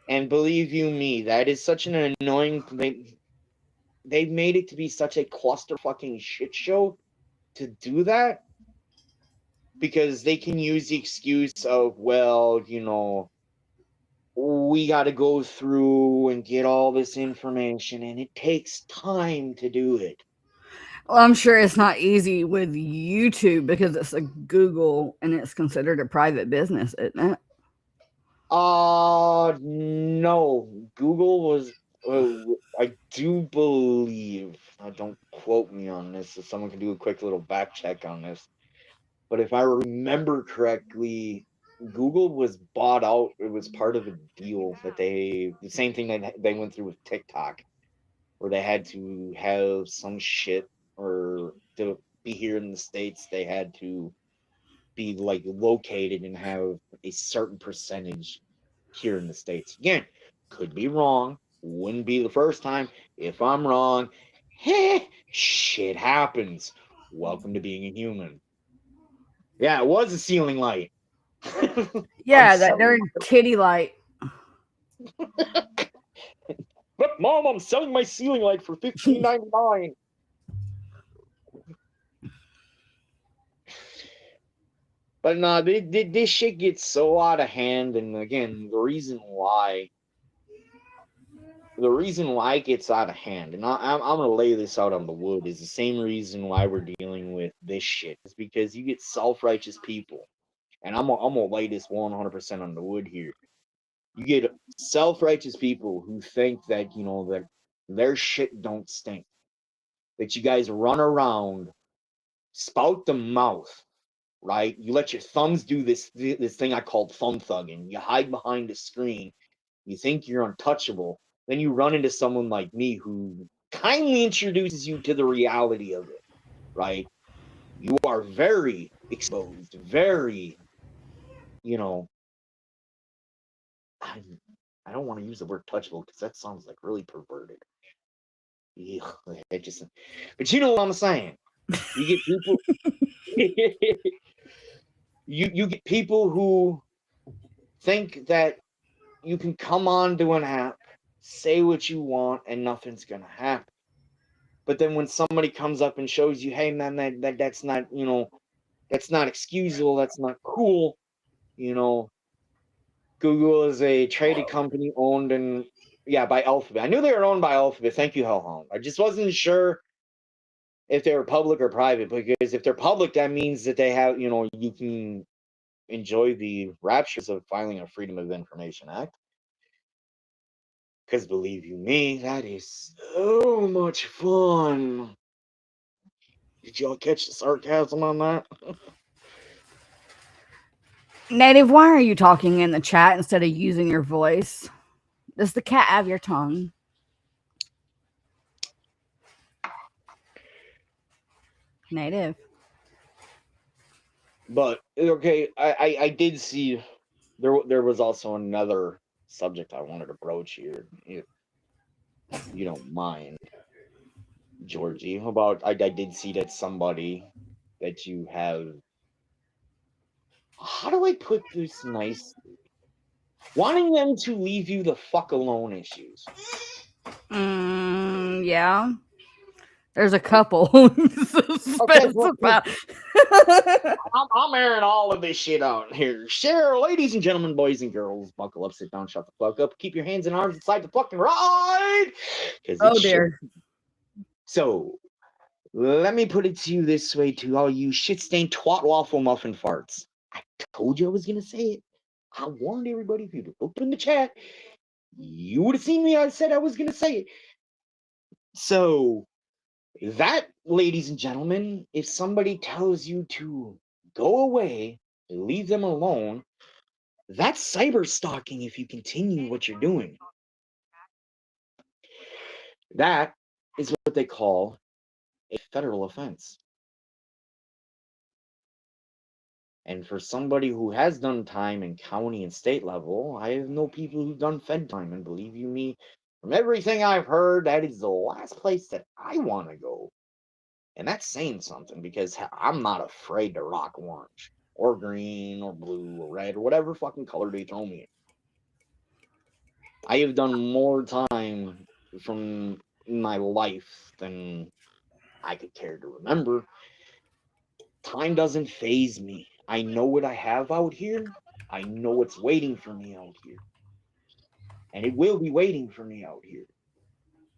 And believe you me, that is such an annoying. They've made it to be such a cluster fucking shit show to do that because they can use the excuse of, well, we got to go through and get all this information, and it takes time to do it. Well, I'm sure it's not easy with YouTube because it's a Google and it's considered a private business, isn't it? No. Google was, I do believe, don't quote me on this, so someone can do a quick little back check on this. But if I remember correctly, Google was bought out. It was part of a deal that the same thing that they went through with TikTok, where they had to have some shit or to be here in the States, they had to be like located and have a certain percentage here in the States. Again, could be wrong. Wouldn't be the first time. If I'm wrong, shit happens. Welcome to being a human. Yeah, it was a ceiling light. I'm Yeah, that selling. darn titty light. But mom, I'm selling my ceiling light for $15.99. But no, this shit gets so out of hand, and again, the reason why it gets out of hand, and I'm gonna lay this out on the wood, is the same reason why we're dealing with this shit. Is because you get self-righteous people, and I'm gonna lay this 100% on the wood here. You get self-righteous people who think that that their shit don't stink, that you guys run around, spout the mouth, right? You let your thumbs do this thing I called thumb thugging. You hide behind a screen. You think you're untouchable. Then you run into someone like me who kindly introduces you to the reality of it, right? You are very exposed, very, you know, I, I don't want to use the word touchable because that sounds like really perverted. Ugh, but you know what I'm saying. You get people, you get people who think that you can come on to an app, say what you want, and nothing's gonna happen. But then when somebody comes up and shows you, hey man, that's not that's not excusable, that's not cool. You know, Google is a traded company owned by Alphabet. I knew they were owned by Alphabet. Thank you, Hellhound. I just wasn't sure if they were public or private, because if they're public, that means that they have, you can enjoy the raptures of filing a Freedom of Information Act. Because believe you me, that is so much fun. Did y'all catch the sarcasm on that? Native, why are you talking in the chat instead of using your voice? Does the cat have your tongue? Native. But okay, I did see there was also another subject I wanted to broach here, if you don't mind, Georgie. About I did see that somebody that you have. How do I put this nice? Wanting them to leave you the fuck alone issues. Yeah. There's a couple. Okay, I'm airing all of this shit out here. Share, ladies and gentlemen, boys and girls, buckle up, sit down, shut the fuck up, keep your hands and arms inside the fucking ride. Oh dear. So, let me put it to you this way, to all you shit-stained twat waffle muffin farts. I told you I was gonna say it. I warned everybody, if you'd open the chat, you would have seen me. I said I was gonna say it. So, that, ladies and gentlemen, if somebody tells you to go away, leave them alone, that's cyber stalking if you continue what you're doing. That is what they call a federal offense. And for somebody who has done time in county and state level, I know people who've done fed time, and believe you me, from everything I've heard, that is the last place that I want to go. And that's saying something, because I'm not afraid to rock orange or green or blue or red or whatever fucking color they throw me in. I have done more time from my life than I could care to remember. Time doesn't faze me. I know what I have out here. I know what's waiting for me out here. And it will be waiting for me out here.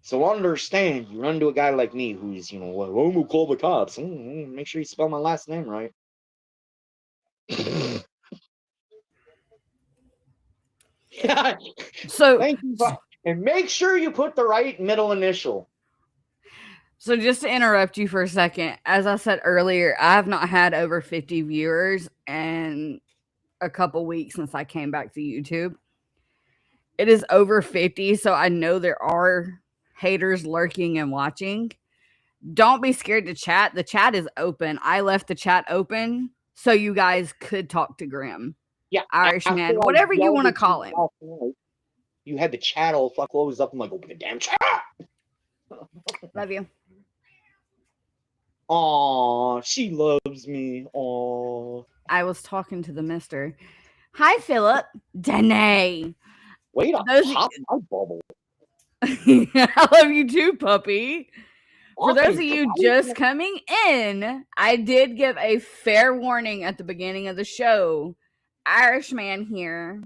So understand, you run into a guy like me who's, well, I'm gonna call the cops. Make sure you spell my last name right. So Thank you. And make sure you put the right middle initial. So just to interrupt you for a second, as I said earlier, I have not had over 50 viewers in a couple weeks since I came back to YouTube. It is over 50, so I know there are haters lurking and watching. Don't be scared to chat. The chat is open. I left the chat open so you guys could talk to Grim. Yeah, Irishman, whatever you want to call him. You had the chat all fuck closed up. I'm like, open the damn chat. Love you. Aw, she loves me. Aw. I was talking to the mister. Hi, Philip. Danae. Wait to pop my bubble. I love you too, puppy. For those of you just coming in, I did give a fair warning at the beginning of the show. Irishman here.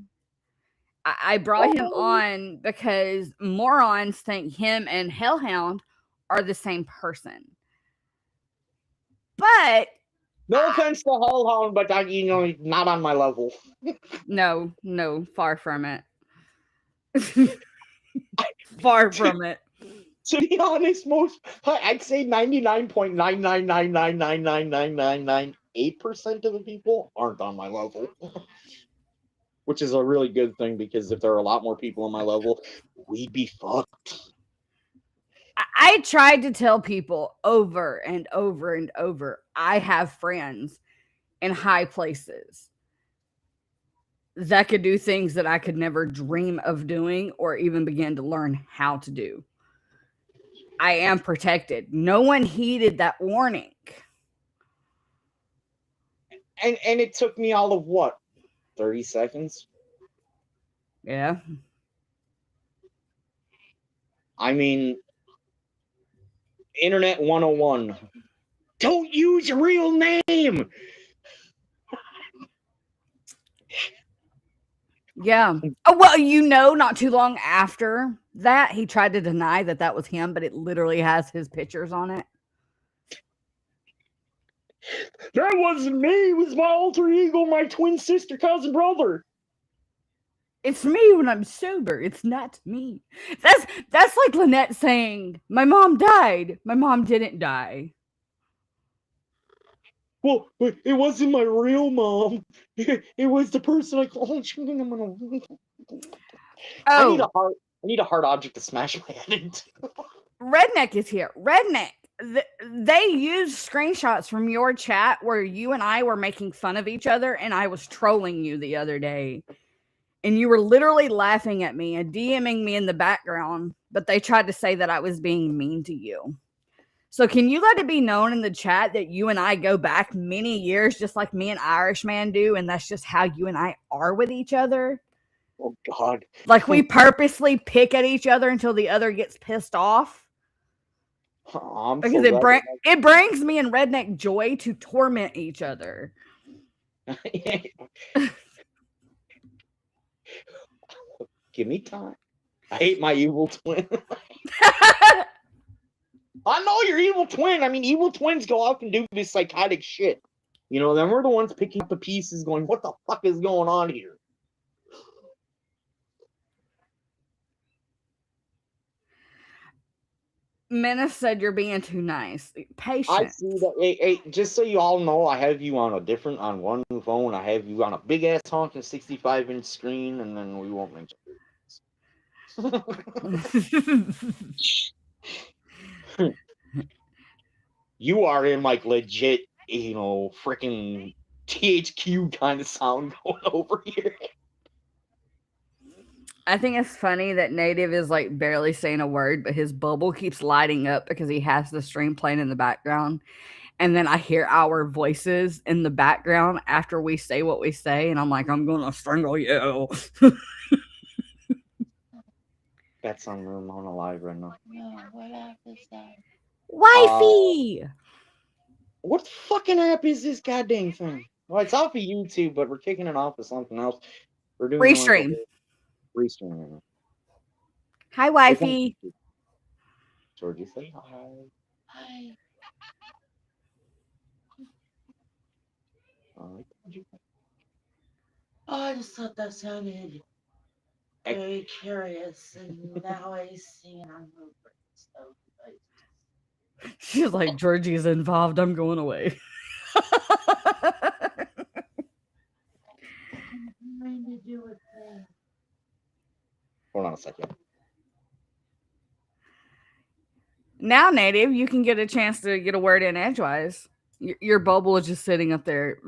I brought him on because morons think him and Hellhound are the same person. But no offense to Hellhound, but not on my level. No, far from it. Far from it. To be honest, I'd say 99.999999998% of the people aren't on my level. Which is a really good thing, because if there are a lot more people on my level, we'd be fucked. I tried to tell people over and over and over, I have friends in high places that could do things that I could never dream of doing or even begin to learn how to do. I am protected. No one heeded that warning. And it took me all of what? 30 seconds? Yeah. I mean, Internet 101. Don't use your real name! Yeah. Oh, well, not too long after that, he tried to deny that was him, but it literally has his pictures on it. That wasn't me. It was my alter ego, my twin sister, cousin, brother. It's me when I'm sober. It's not me. That's like Lynette saying, "My mom died." My mom didn't die. Well, it wasn't my real mom. It was the person I called. I need a Oh, hard. I need a hard object to smash my head into. Redneck is here. Redneck. They used screenshots from your chat where you and I were making fun of each other, and I was trolling you the other day. And you were literally laughing at me and DMing me in the background, but they tried to say that I was being mean to you. So can you let it be known in the chat that you and I go back many years, just like me and Irishman do, and that's just how you and I are with each other? Oh God! Like we purposely pick at each other until the other gets pissed off. I'm Because so it brings me and Redneck joy to torment each other. Give me time. I hate my evil twin. I know you're evil twin. I mean, evil twins go off and do this psychotic shit. You know, then we're the ones picking up the pieces, going, "What the fuck is going on here?" Menace said you're being too nice. I Patience. see that. Hey, just so you all know, I have you on one phone. I have you on a big ass honking 65-inch screen, and then we won't mention it. You are in like legit, freaking THQ kind of sound going over here. I think it's funny that Native is like barely saying a word, but his bubble keeps lighting up because he has the stream playing in the background. And then I hear our voices in the background after we say what we say, and I'm like, I'm gonna strangle you. That's on Ramona Live right now. No, what app is that? Wifey! What fucking app is this goddamn thing? Well, it's off of YouTube, but we're kicking it off of something else. We're doing Restream. Restream. Hi, wifey. Georgie, say hi. Hi. Oh, I just thought that sounded very curious, and now I see and I'm over it. So She's like, Georgie's involved. I'm going away. trying to do a thing. Hold on a second. Now, Native, you can get a chance to get a word in edgewise. Your bubble is just sitting up there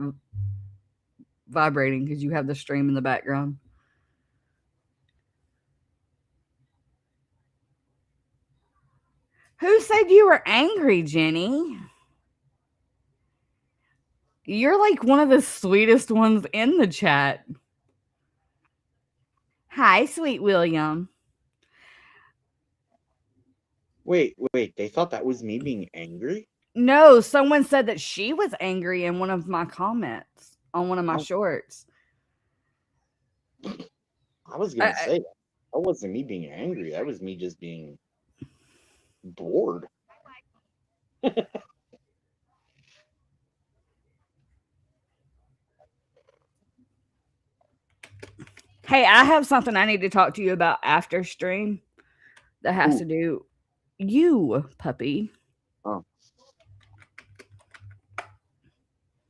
vibrating because you have the stream in the background. Who said you were angry, Jenny? You're like one of the sweetest ones in the chat. Hi, sweet William. Wait. They thought that was me being angry? No, someone said that she was angry in one of my comments on one of my shorts. I was going to say that. That wasn't me being angry. That was me just being bored. Hey, I have something I need to talk to you about after stream that has to do you, puppy. Oh.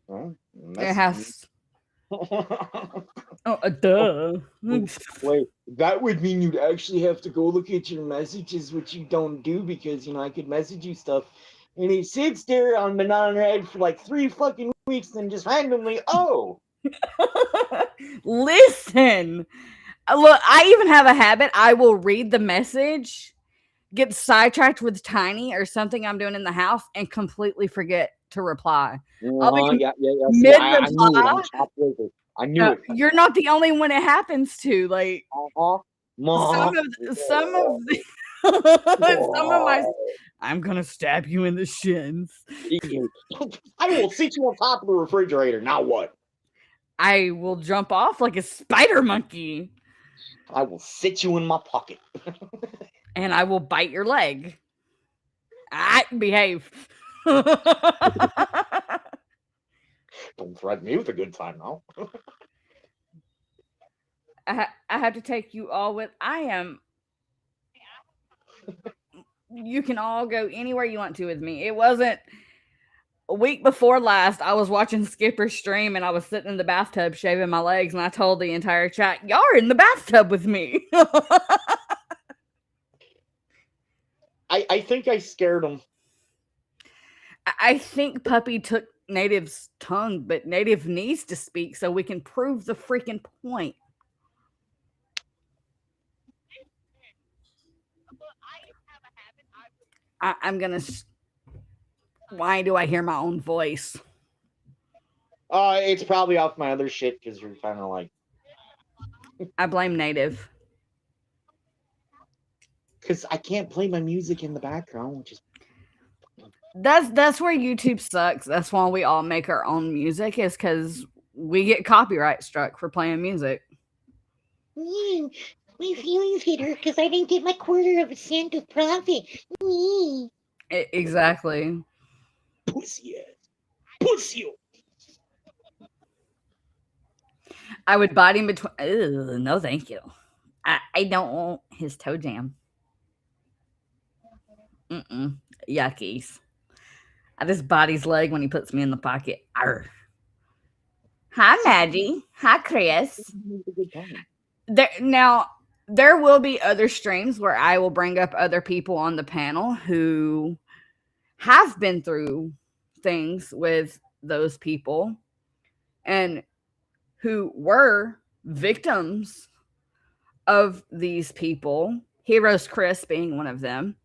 Well, It has. Duh. Wait, that would mean you'd actually have to go look at your messages, which you don't do because, I could message you stuff. And it sits there on Banana Head for like 3 fucking weeks and just randomly, Listen. Look, I even have a habit. I will read the message, get sidetracked with Tiny or something I'm doing in the house, and completely forget to reply. Yeah. Mid-reply. I knew it. You're not the only one it happens to. Like some of my. I'm gonna stab you in the shins. I will sit you on top of the refrigerator. Now what? I will jump off like a spider monkey. I will sit you in my pocket. And I will bite your leg. Behave. Don't threaten me with a good time now. I have to take you all with. I am. You can all go anywhere you want to with me. It wasn't a week before last. I was watching Skipper's stream and I was sitting in the bathtub shaving my legs, and I told the entire chat, "Y'all are in the bathtub with me." I think I scared him. I think Puppy took Native's tongue, but Native needs to speak so we can prove the freaking point. I'm gonna. Why do I hear my own voice? It's probably off my other shit because you're kind of like. I blame Native. Because I can't play my music in the background, which is. That's where YouTube sucks. That's why we all make our own music, is because we get copyright struck for playing music. My feelings hit hurt because I didn't get my quarter of a cent of profit. Exactly. Pussy ass. Pussy. I would bite him between. Ew, no, thank you. I don't want his toe jam. Yuckies. I just bite his leg when he puts me in the pocket. Arr. Hi, Maggie. Hi, Chris. There will be other streams where I will bring up other people on the panel who have been through things with those people and who were victims of these people. Heroes Chris being one of them.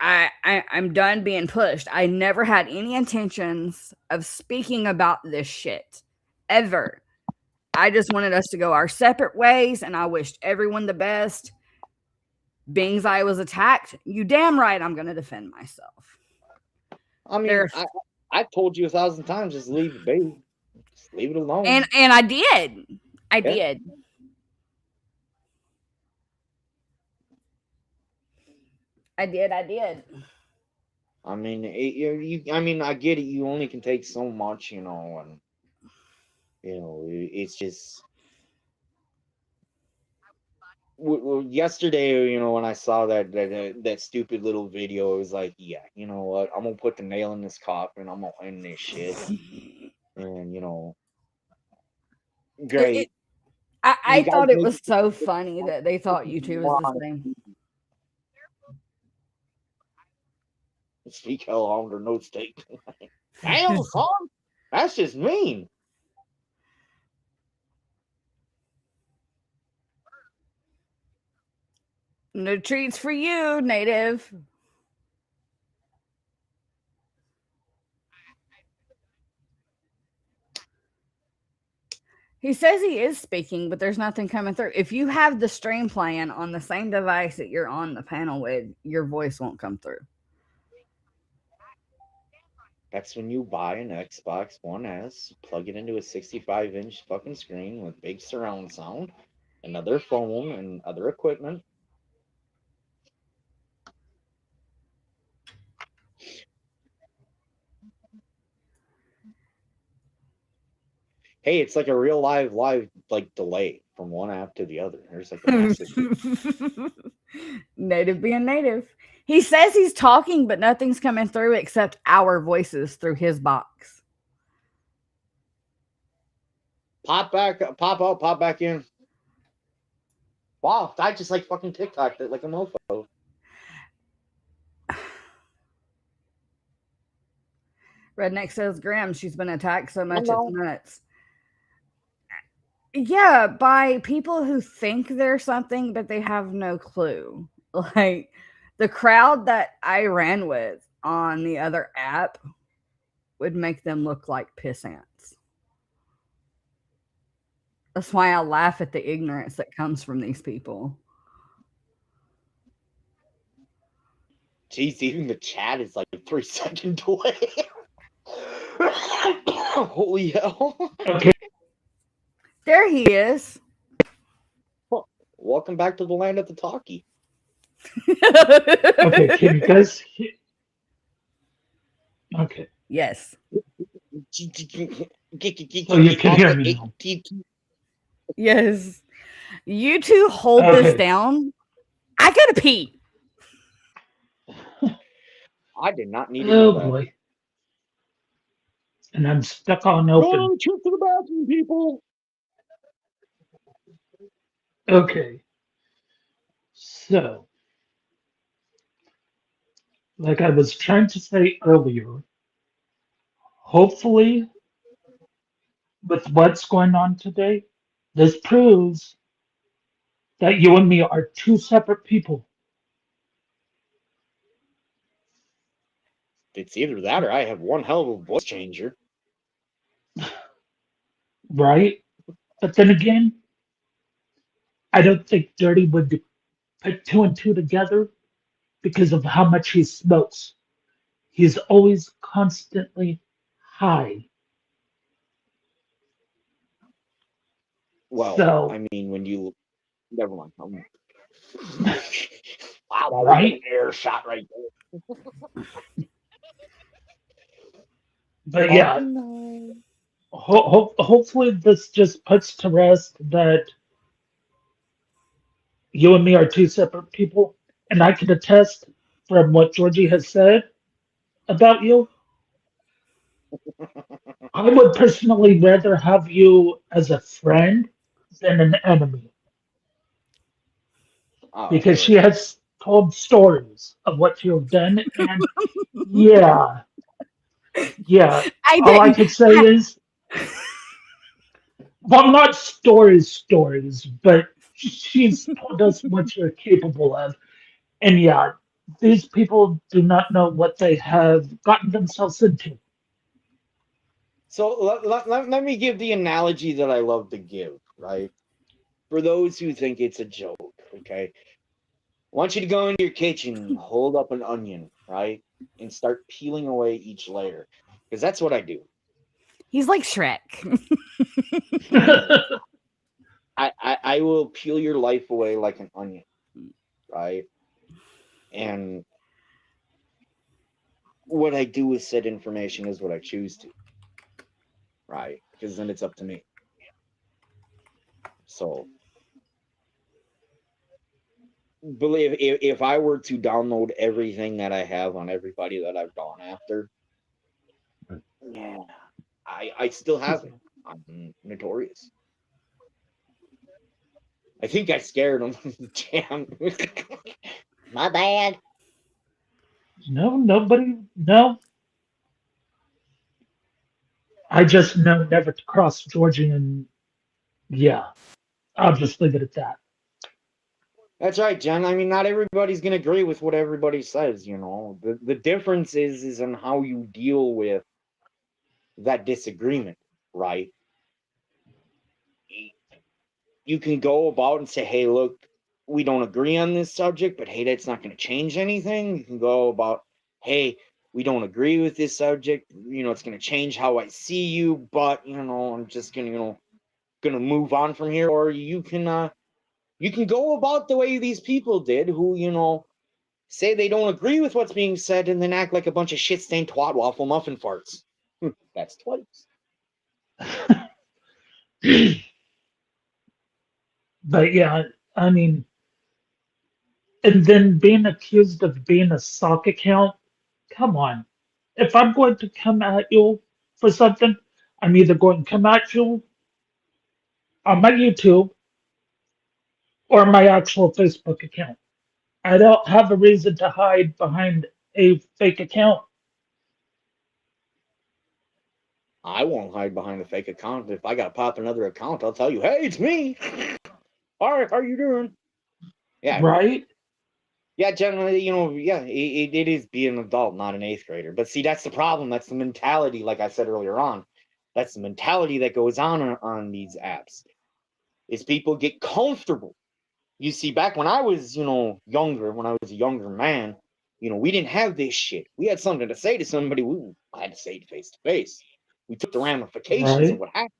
I'm done being pushed. I never had any intentions of speaking about this shit. Ever. I just wanted us to go our separate ways, and I wished everyone the best. Being I was attacked, you damn right I'm going to defend myself. I mean, I've told you 1,000 times, just leave it be. Just leave it alone. And I did. I did. I did. I mean, I mean, I get it. You only can take so much, and it's just. Well, yesterday, when I saw that stupid little video, it was like, yeah, you know what? I'm gonna put the nail in this coffin. I'm gonna end this shit, and great. I thought it was so funny that they thought YouTube was the same. Speak hell under no stake. Damn, son, that's just mean. No treats for you, Native. He says he is speaking, but there's nothing coming through. If you have the stream playing on the same device that you're on the panel with, your voice won't come through. That's when you buy an Xbox One S, plug it into a 65-inch fucking screen with big surround sound, another phone, and other equipment. Hey, it's like a real live like delay from one app to the other. There's like a massive Native being native. He says he's talking, but nothing's coming through except our voices through his box. Pop out, pop back in. Wow, I just like fucking TikTok like a mofo. Redneck says, Graham, she's been attacked so much it's nuts. Yeah, by people who think they're something, but they have no clue. Like, the crowd that I ran with on the other app would make them look like piss ants. That's why I laugh at the ignorance that comes from these people. Jeez, even the chat is like 3 second delay. Holy hell. Okay. There he is. Well, welcome back to the land of the talkie. Okay, can you guys hear? Okay. Yes. So you can hear me now. Yes. You two hold this Okay. down. I gotta pee. I did not need to know Oh that. boy. And I'm stuck on open. Go to the bathroom, people. Okay. So, like I was trying to say earlier, hopefully, with what's going on today, this proves that you and me are two separate people, It's either that or I have one hell of a voice changer. right? But then again, I don't think Dirty would put two and two together because of how much he smokes. He's always constantly high. Well, So, I mean, when you never mind. Wow, that was an right? air shot right there. But Oh yeah, no. hopefully this just puts to rest that you and me are two separate people. And I can attest from what Georgie has said about you, I would personally rather have you as a friend than an enemy Oh, because she has told stories of what you have done. And yeah, yeah, I all I didn't. could say is, well, not stories, but she's told us what you're capable of. And yeah, these people do not know what they have gotten themselves into. so let me give the analogy that I love to give, right? For those who think it's a joke, okay? I want you to go into your kitchen, hold up an onion, right? And start peeling away each layer. Because that's what I do. He's like Shrek. I will peel your life away like an onion, right? And what I do with said information is what I choose to, right? Because then it's up to me. So believe if I were to download everything that I have on everybody that I've gone after, yeah, I still have it. I'm notorious. I think I scared him. Damn. My bad. No, nobody, no. I just know never to cross Georgie, and yeah, I'll just leave it at that. That's right, Jen. I mean, not everybody's gonna agree with what everybody says. You know, the difference is in how you deal with that disagreement, right? You can go about and say, "Hey, look, we don't agree on this subject, but hey, that's not going to change anything." You can go about, "Hey, we don't agree with this subject. You know, it's going to change how I see you, but you know, I'm just gonna, gonna move on from here." Or you can go about the way these people did, who say they don't agree with what's being said and then act like a bunch of shit stained twat waffle muffin farts. That's twice. But yeah, I mean, and then being accused of being a sock account, come on. If I'm going to come at you for something, I'm either going to come at you on my YouTube or my actual Facebook account. I don't have a reason to hide behind a fake account. I won't hide behind a fake account. If I got to pop another account, I'll tell you, "Hey, it's me." All right, how you doing? Yeah, Right? yeah. Generally, yeah, it is being an adult, not an eighth grader. But see, that's the problem. That's the mentality. Like I said earlier on, that's the mentality that goes on these apps. Is people get comfortable. You see, back when I was, younger, when I was a younger man, we didn't have this shit. We had something to say to somebody. We had to say it face to face. We took the ramifications of Right? what happened.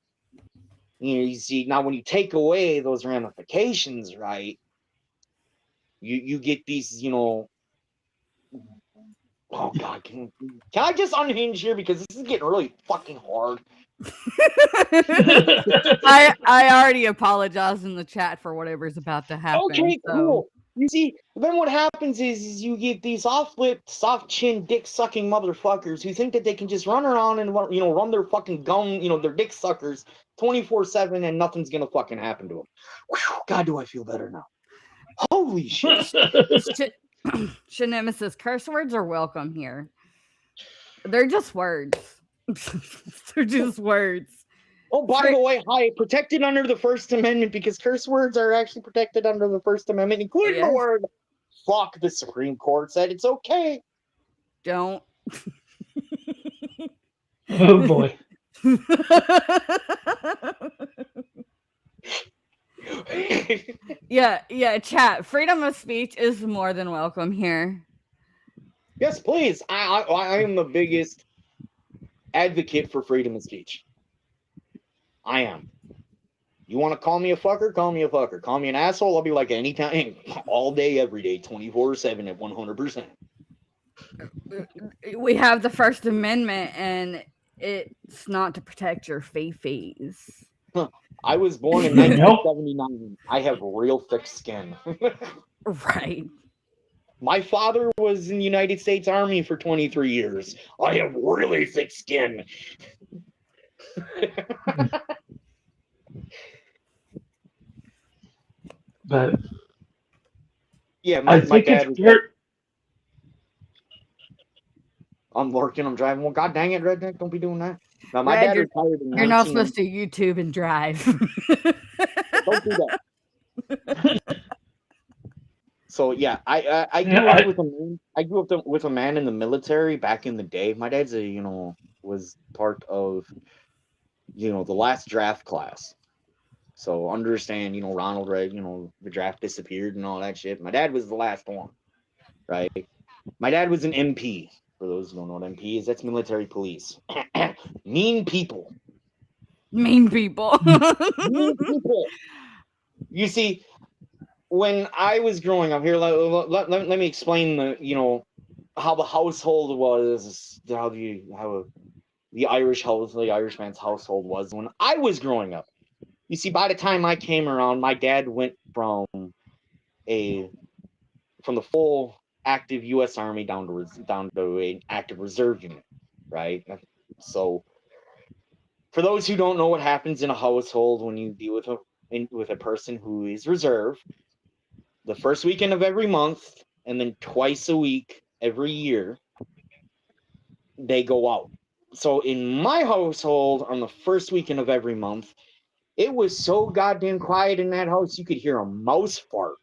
You see, now when you take away those ramifications, right, you get these, Oh God, can I just unhinge here because this is getting really fucking hard. I already apologized in the chat for whatever's about to happen. Okay, so. cool. You see, then what happens is you get these off-lipped, soft-chin, dick-sucking motherfuckers who think that they can just run around and run their fucking gun, their dick suckers 24/7 and nothing's gonna fucking happen to them. Whew, God, do I feel better now? Holy shit! Nemesis, curse words are welcome here. They're just words. They're just words. Oh, by the way, hi, protected under the First Amendment because curse words are actually protected under the First Amendment, including the word fuck. The Supreme Court said it's okay. Don't. Oh boy. Yeah, chat. Freedom of speech is more than welcome here. Yes, please. I am the biggest advocate for freedom of speech. I am. You want to call me a fucker? Call me a fucker. Call me an asshole? I'll be like anytime, all day, every day, 24/7 at 100%. We have the First Amendment, and it's not to protect your feces. I was born in 1979. I have real thick skin. Right. My father was in the United States Army for 23 years. I have really thick skin. But yeah, I think dad it's was. I'm working, I'm driving. Well, God dang it, redneck, don't be doing that. Now, my dad retired in You're not supposed to YouTube and drive. Don't do that. So yeah, I grew up with a man. I grew up with a man in the military back in the day. My dad's was part of the last draft class. So understand, Ronald Reagan, the draft disappeared and all that shit. My dad was the last one, right? My dad was an MP. For those who don't know what MP is, that's military police. Mean people. Mean people. Mean people. You see, when I was growing up here, let me explain how the household was, how the Irish man's household was when I was growing up. You see, by the time I came around, my dad went from the full active U.S. Army down to an active reserve unit, right? So, for those who don't know what happens in a household when you deal with a person who is reserve, the first weekend of every month and then twice a week every year, they go out. So in my household, on the first weekend of every month, it was so goddamn quiet in that house you could hear a mouse fart.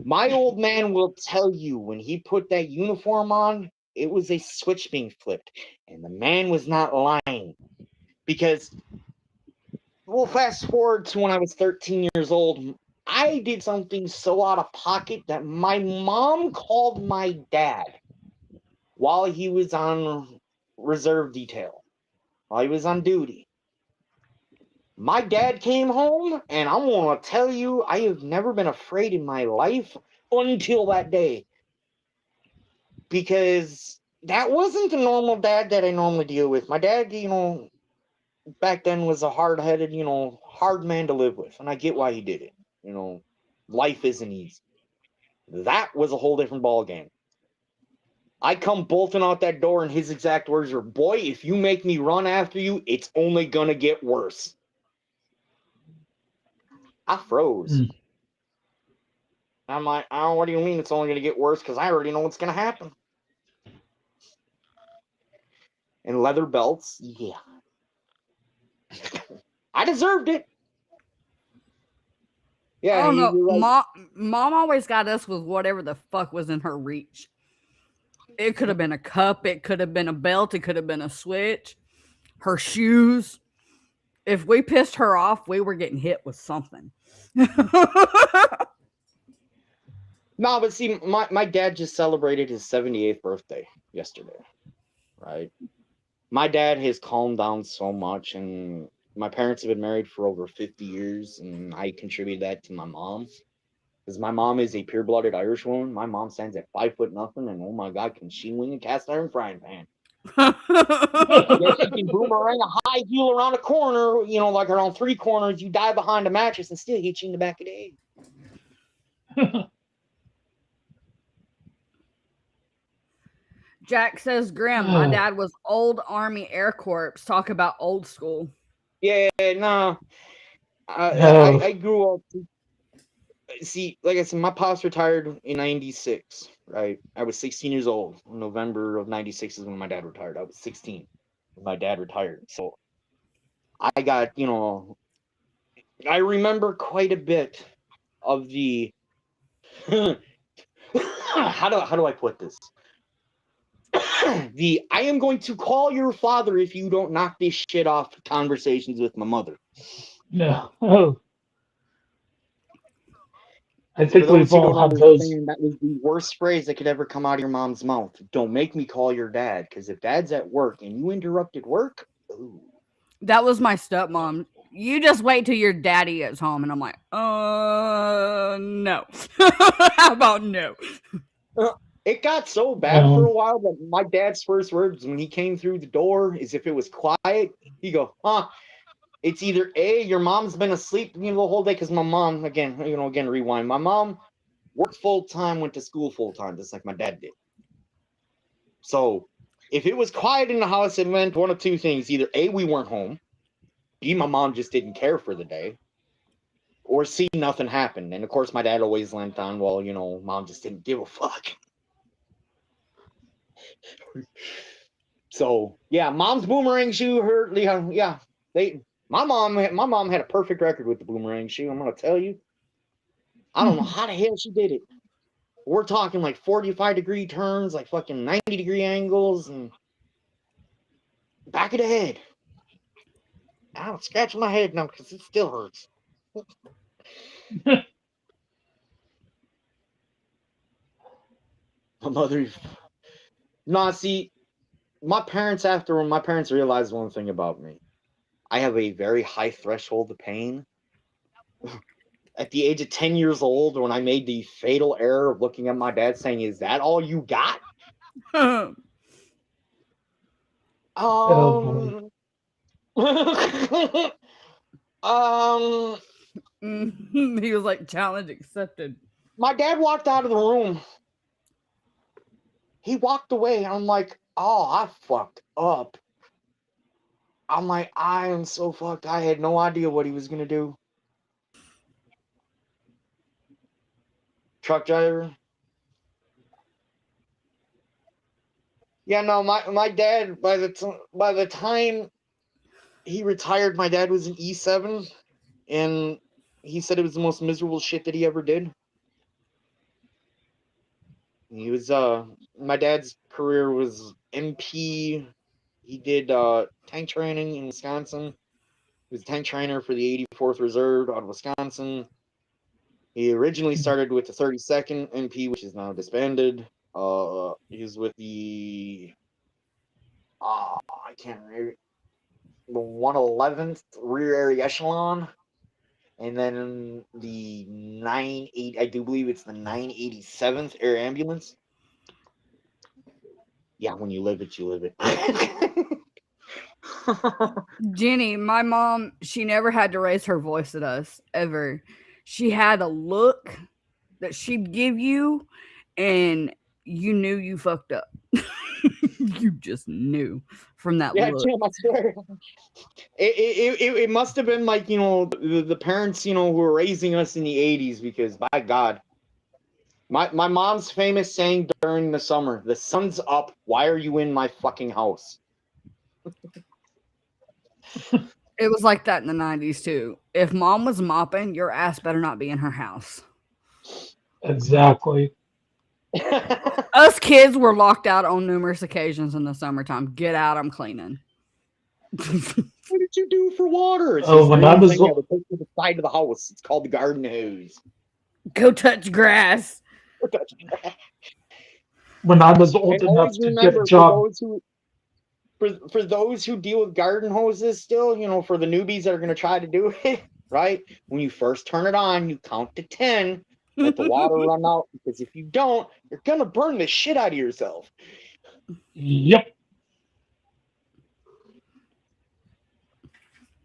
My old man will tell you when he put that uniform on, it was a switch being flipped. And the man was not lying. Because, well, fast forward to when I was 13 years old, I did something so out of pocket that my mom called my dad while he was on reserve detail, while he was on duty. My dad came home, and I'm going to tell you, I have never been afraid in my life until that day. Because that wasn't the normal dad that I normally deal with. My dad, back then was a hard-headed, hard man to live with. And I get why he did it. Life isn't easy. That was a whole different ballgame. I come bolting out that door, and his exact words were, "Boy, if you make me run after you, it's only going to get worse." I froze. I'm like, "Oh, what do you mean it's only going to get worse? Because I already know what's going to happen." And leather belts, yeah. I deserved it. Yeah, I don't know. right. Mom always got us with whatever the fuck was in her reach. It could have been a cup. It could have been a belt. It could have been a switch. Her shoes. If we pissed her off, we were getting hit with something. No, but see, my dad just celebrated his 78th birthday yesterday, right? My dad has calmed down so much, and my parents have been married for over 50 years, and I contributed that to my mom. Because my mom is a pure-blooded Irish woman. My mom stands at 5 foot nothing, and oh my god, can she wing a cast iron frying pan? Yeah, she can boomerang a high heel around a corner, like around 3 corners. You die behind a mattress and still hit you in the back of the head. Jack says, Grim, my dad was old Army Air Corps. Talk about old school. Yeah, no. I grew up. See, like I said, my pops retired in '96, right? I was 16 years old. November of '96 is when my dad retired. I was 16 when my dad retired. So I got, I remember quite a bit of the how do I put this? The I am going to call your father if you don't knock this shit off conversations with my mother. No. Oh. I For think those we've who all don't had those. understand, that was the worst phrase that could ever come out of your mom's mouth. Don't make me call your dad, because if dad's at work and you interrupted work, ooh. That was my stepmom. You just wait till your daddy is home. And I'm like, no. How about no? It got so bad for a while that my dad's first words when he came through the door is if it was quiet, he'd go, it's either A, your mom's been asleep the whole day, because my mom, again, rewind. My mom worked full-time, went to school full-time, just like my dad did. So if it was quiet in the house, it meant one of two things. Either A, we weren't home, B, my mom just didn't care for the day, or C, nothing happened. And of course, my dad always lent on, well, mom just didn't give a fuck. So yeah, mom's boomerang shoe hurt. Yeah, my mom had a perfect record with the boomerang shoe. I'm gonna tell you. I don't know how the hell she did it. We're talking like 45-degree turns, like fucking 90-degree angles, and back of the head. I'm scratching my head now because it still hurts. My mother. No, see, when my parents realized one thing about me, I have a very high threshold of pain. At the age of 10 years old, when I made the fatal error of looking at my dad saying, "Is that all you got?" Oh, He was like, challenge accepted. My dad walked out of the room. He walked away. I'm like, oh, I fucked up. I'm like, I am so fucked. I had no idea what he was going to do. Truck driver. Yeah, no, my dad, by the time he retired, my dad was an E7, and he said it was the most miserable shit that he ever did. He was my dad's career was MP. He did tank training in Wisconsin. He was a tank trainer for the 84th Reserve out of Wisconsin. He originally started with the 32nd MP, which is now disbanded. He was with the I can't remember, the 111th Rear Area Echelon, and then the 98. I do believe it's the 987th Air Ambulance. Yeah, when you live it, you live it. Jenny, my mom, she never had to raise her voice at us ever. She had a look that she'd give you, and you knew you fucked up. You just knew from that Yeah, look. Jim, I swear. It must have been like, the parents, who were raising us in the 80s, because by God, my mom's famous saying during the summer, "The sun's up. Why are you in my fucking house?" It was like that in the 90s too. If mom was mopping, your ass better not be in her house. exactly. Us kids were locked out on numerous occasions in the summertime. Get out, I'm cleaning. What did you do for water? It's Oh, this when I green was thing that would take to the side of the house. It's called the garden hose. Go touch grass. when I was And old enough always to get a remember, job. for those who deal with garden hoses still, for the newbies that are going to try to do it, right? When you first turn it on, you count to 10. Let the water run out, because if you don't, you're gonna burn the shit out of yourself. Yep.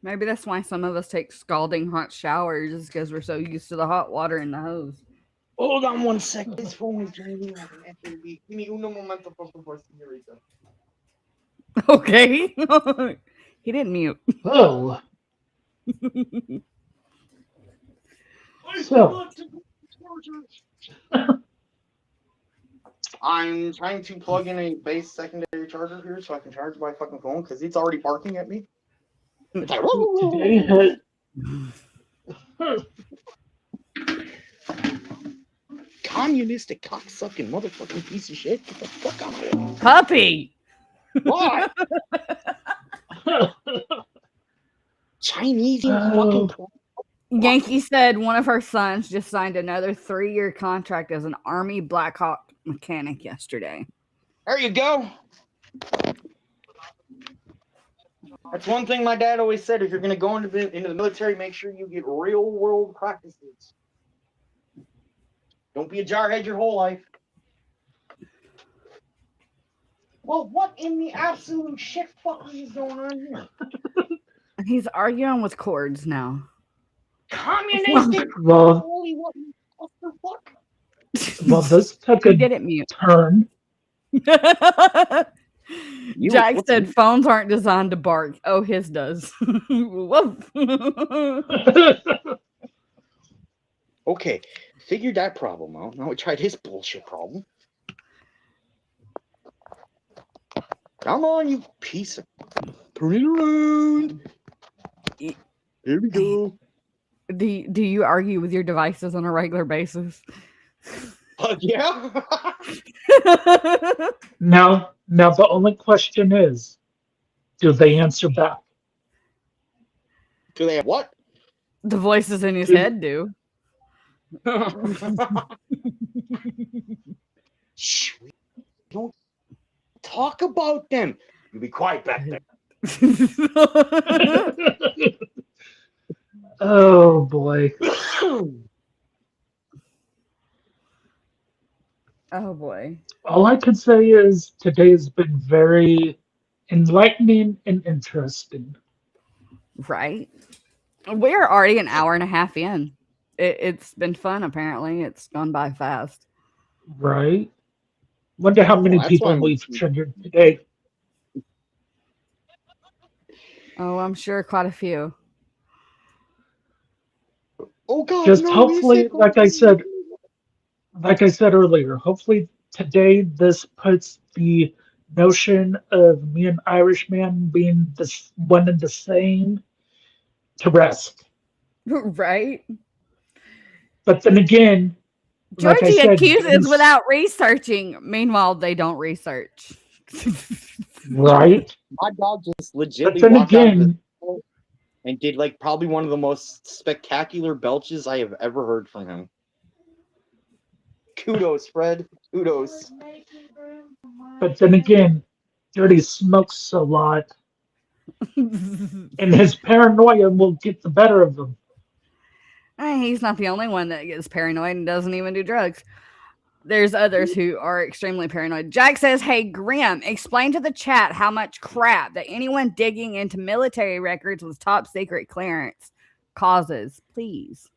Maybe that's why some of us take scalding hot showers, is because we're so used to the hot water in the hose. Hold on one second. This phone is ringing. Give me un momento, por favor, señorita. Okay. He didn't mute. Oh. So. I'm trying to plug in a base secondary charger here so I can charge my fucking phone because it's already barking at me. It's like, Today had. communistic cocksucking motherfucking piece of shit. Get the fuck out of here. Puppy. Why? Chinese Oh. fucking. Yankee said one of her sons just signed another 3-year contract as an Army Black Hawk mechanic yesterday. There you go. That's one thing my dad always said. If you're going to go into the military, make sure you get real world practices. Don't be a jarhead your whole life. Well, what in the absolute shit fucking is going on here? He's arguing with cords now. Communistic. Well, Holy what the fuck? well, this took He a didn't mute. turn. Jack said phones aren't designed to bark. Oh, his does. Woof. Okay, figured that problem out. Now we tried his bullshit problem. Come on, you piece of... Turn it around. Here we go. Do you argue with your devices on a regular basis? Yeah. Now the only question is, do they answer back? Do they have what? The voices in his head do. Shh, we don't talk about them. You be quiet back there. Oh boy. Oh boy. All I can say is today has been very enlightening and interesting. Right? We're already an hour and a half in. It's been fun, apparently. It's gone by fast. Right? Wonder how many Well, that's people why we've triggered today. Oh, I'm sure quite a few. Oh God! Just no, hopefully, like I said earlier, hopefully today this puts the notion of me and Irishman being this one and the same to rest. Right? But then again, like I Georgie said, accuses without researching. Meanwhile, they don't research. right? My dog just But legitimately then walked out of the again, store and did like probably one of the most spectacular belches I have ever heard from him. Kudos, Fred. Kudos. but then again, Dirty smokes a lot, and his paranoia will get the better of him. He's not the only one that gets paranoid and doesn't even do drugs. There's others who are extremely paranoid. Jack says, hey, Grim, explain to the chat how much crap that anyone digging into military records with top secret clearance causes, please.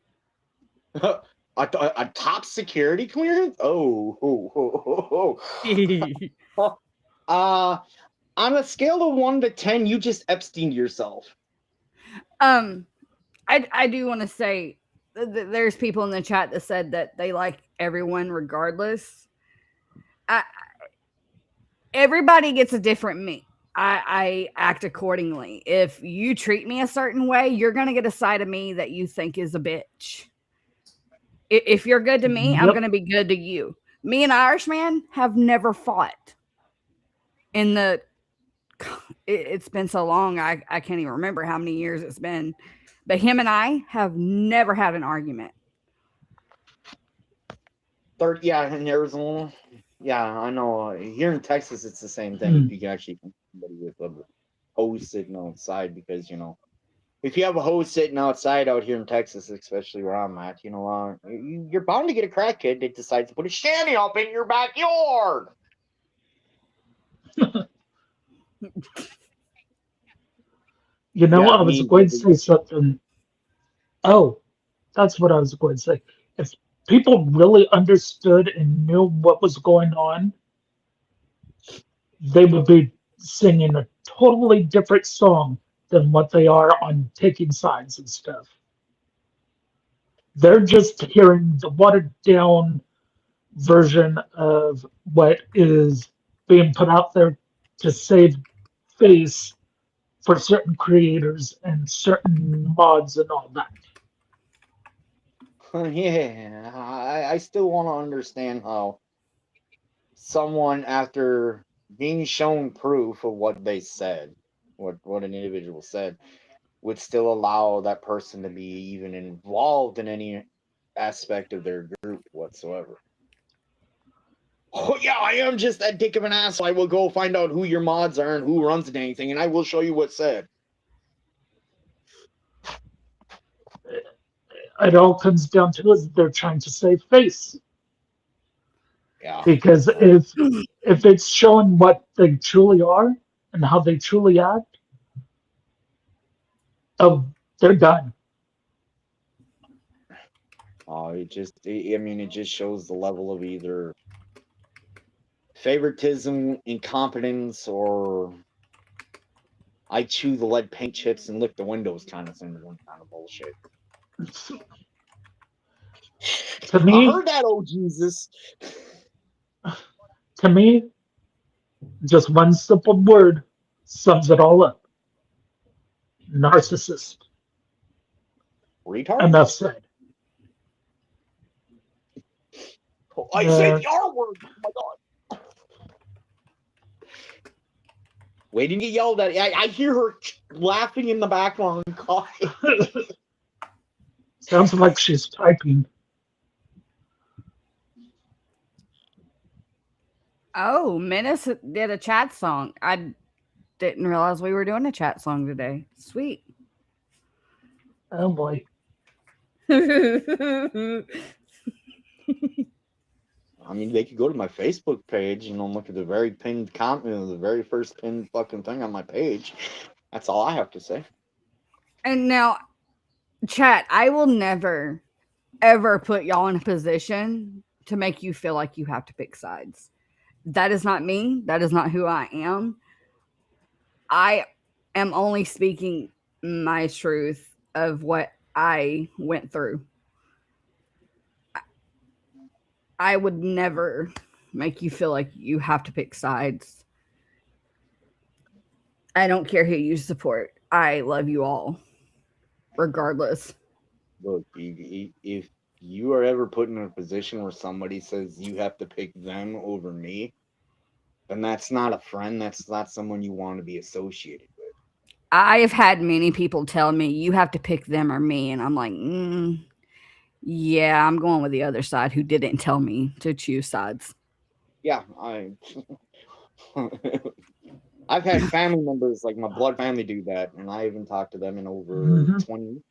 A top security clearance? On a scale of 1 to 10, you just Epstein yourself. I do want to say there's people in the chat that said that they like everyone regardless. Everybody gets a different me. I act accordingly. If you treat me a certain way, you're going to get a side of me that you think is a bitch. If you're good to me, I'm going to be good to you. Me and Irishman have never fought. It's been so long, I can't even remember how many years it's been. But him and I have never had an argument. Yeah, in Arizona. Yeah, I know. Here in Texas, it's the same thing. You can actually find somebody with a hose sitting outside because, if you have a hose sitting outside out here in Texas, especially where I'm at, you're bound to get a crackhead that decides to put a shanty up in your backyard. Yeah, I was going to say something. Oh, that's what I was going to say. If people really understood and knew what was going on, they would be singing a totally different song than what they are on taking sides and stuff. They're just hearing the watered down version of what is being put out there to save face for certain creators and certain mods and all that. Yeah, I still want to understand how someone, after being shown proof of what they said, what an individual said, would still allow that person to be even involved in any aspect of their group whatsoever. Oh yeah, I am just that dick of an asshole. I will go find out who your mods are and who runs anything, and I will show you what's said. It all comes down to is they're trying to save face. Yeah. Because if it's showing what they truly are and how they truly act, oh, they're done. It just shows the level of either favoritism, incompetence, or I chew the lead paint chips and lick the windows kind of syndrome kind of bullshit. To I me, heard that, oh Jesus. to me, just one simple word sums it all up. Narcissist. Retard? Enough said. I said the R word. Oh my god. Waiting to get yelled at. I hear her laughing in the background. Sounds like she's typing. Oh, Menace did a chat song. I didn't realize we were doing a chat song today. Sweet. Oh boy. I mean, they could go to my Facebook page and look at the very pinned comment, the very first pinned fucking thing on my page. That's all I have to say. And now, chat, I will never, ever put y'all in a position to make you feel like you have to pick sides. That is not me. That is not who I am. I am only speaking my truth of what I went through. I would never make you feel like you have to pick sides. I don't care who you support. I love you all, regardless. Look, if you are ever put in a position where somebody says you have to pick them over me, then that's not a friend. That's not someone you want to be associated with. I have had many people tell me you have to pick them or me, and I'm like, yeah, I'm going with the other side who didn't tell me to choose sides. Yeah, I've had family members, like my blood family, do that, and I haven't talked to them in over 20 years.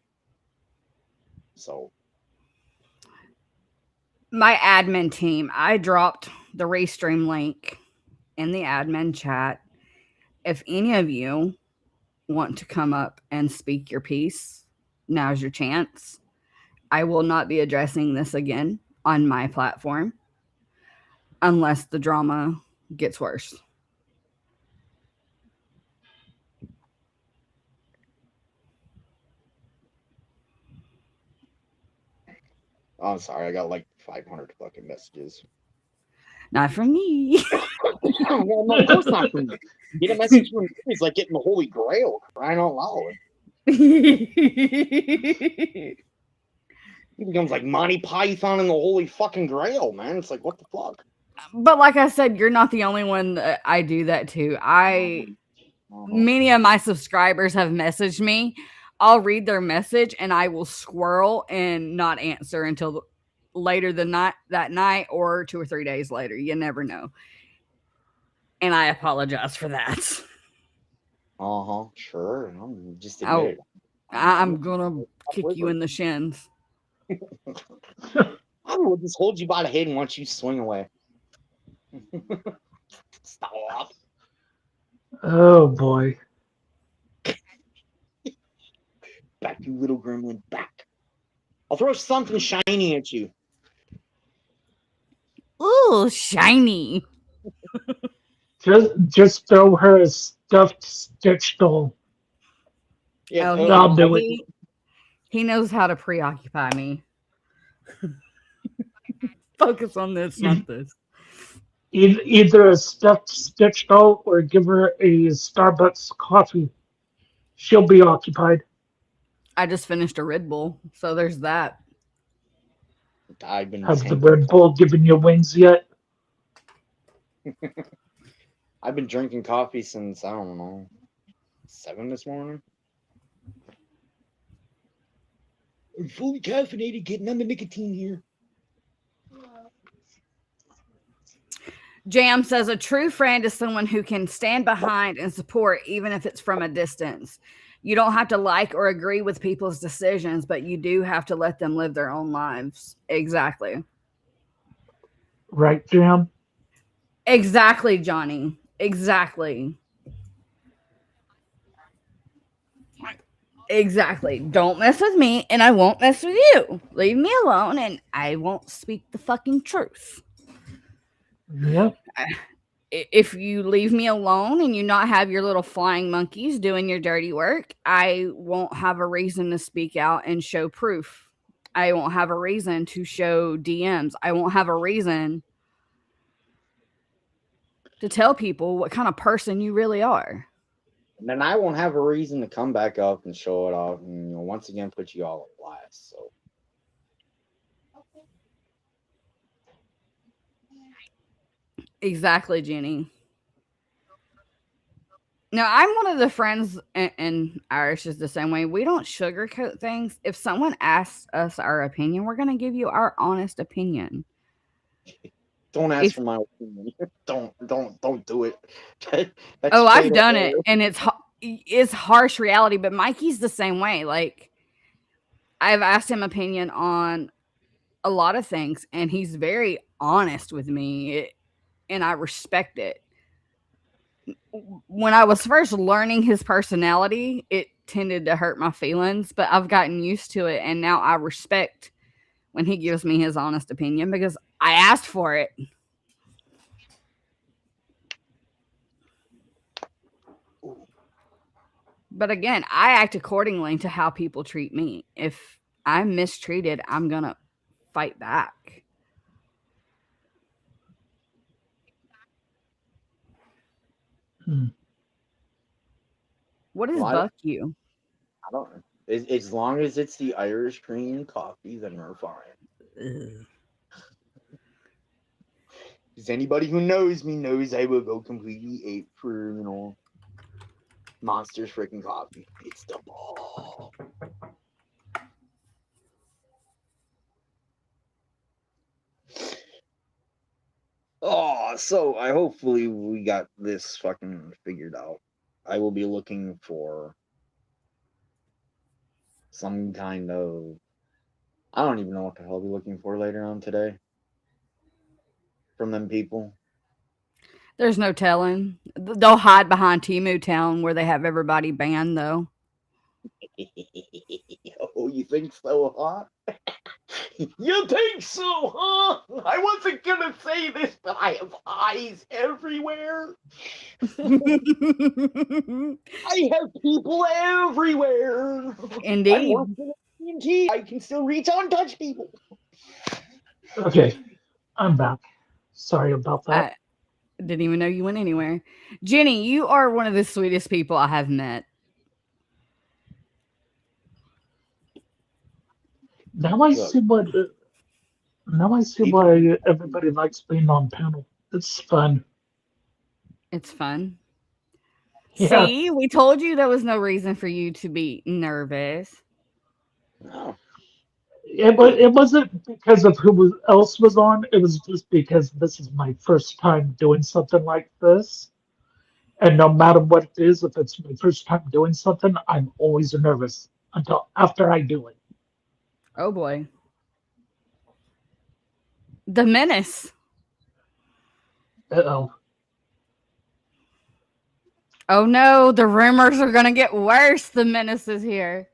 So, my admin team, I dropped the Restream link in the admin chat. If any of you want to come up and speak your piece, now's your chance. I will not be addressing this again on my platform unless the drama gets worse. I'm sorry, I got like 500 fucking messages. Not from me. Well, no, of course not from me. Get a message from me is like getting the Holy Grail, crying out loud. It becomes like Monty Python and the Holy fucking Grail, man. It's like, what the fuck? But like I said, you're not the only one that I do that to. Many of my subscribers have messaged me. I'll read their message and I will squirrel and not answer until later that night or 2 or 3 days later. You never know. And I apologize for that. Sure. Just admit it. I'm gonna kick you in the shins. I will just hold you by the head and watch you swing away. Stop. Oh boy. Back, you little gremlin, back. I'll throw something shiny at you. Ooh, shiny. Just throw her a stuffed Stitch doll. Yeah, Oh, I'll do it. he knows how to preoccupy me. Focus on this, not this. Either a stuffed Stitch doll or give her a Starbucks coffee. She'll be occupied. I just finished a Red Bull, so there's that. I've been Has the drinking. Red Bull given you wings yet? I've been drinking coffee since I don't know 7 this morning. I'm fully caffeinated, getting on the nicotine here. Jam says a true friend is someone who can stand behind and support even if it's from a distance. You don't have to like or agree with people's decisions, but you do have to let them live their own lives. Exactly. Right, Jam? Exactly, Johnny. Exactly. Exactly. Don't mess with me and I won't mess with you. Leave me alone and I won't speak the fucking truth. Yep. If you leave me alone and you not have your little flying monkeys doing your dirty work, I won't have a reason to speak out and show proof. I won't have a reason to show DMs. I won't have a reason to tell people what kind of person you really are. And then I won't have a reason to come back up and show it off and once again put you all at last. So Exactly, Jenny. No, I'm one of the friends, and Irish is the same way. We don't sugarcoat things. If someone asks us our opinion, we're going to give you our honest opinion. don't ask If for my opinion. don't do it. That's oh, I've straight up done it, there. and it's harsh reality. But Mikey's the same way. Like I've asked him opinion on a lot of things, and he's very honest with me, and I respect it. When I was first learning his personality, it tended to hurt my feelings, but I've gotten used to it, and now I respect when he gives me his honest opinion because I asked for it. But again, I act accordingly to how people treat me. If I'm mistreated, I'm going to fight back. What does Well, buck you? I don't know. As long as it's the Irish cream coffee, then we're fine. Ugh. Because anybody who knows me knows I will go completely ape for, Monster's freaking coffee. It's the ball. Oh, so I hopefully we got this fucking figured out. I will be looking for some kind of I don't even know what the hell I'll be looking for later on today from them people. There's no telling. They'll hide behind Timu Town where they have everybody banned, though. Oh, you think so, huh? You think so, huh? I wasn't gonna say this, but I have eyes everywhere. I have people everywhere. Indeed. I'm working at TNT. I can still reach out and touch people. Okay, I'm back. Sorry about that. I didn't even know you went anywhere. Jenny, you are one of the sweetest people I have met. Now I see what. Now I see why everybody likes being on panel. It's fun. It's fun. Yeah, See, we told you there was no reason for you to be nervous. No. it wasn't because of else was on. It was just because this is my first time doing something like this. And no matter what it is, if it's my first time doing something, I'm always nervous. until after I do it. Oh boy. The menace. Uh-oh. Oh no, the rumors are gonna get worse. The menace is here.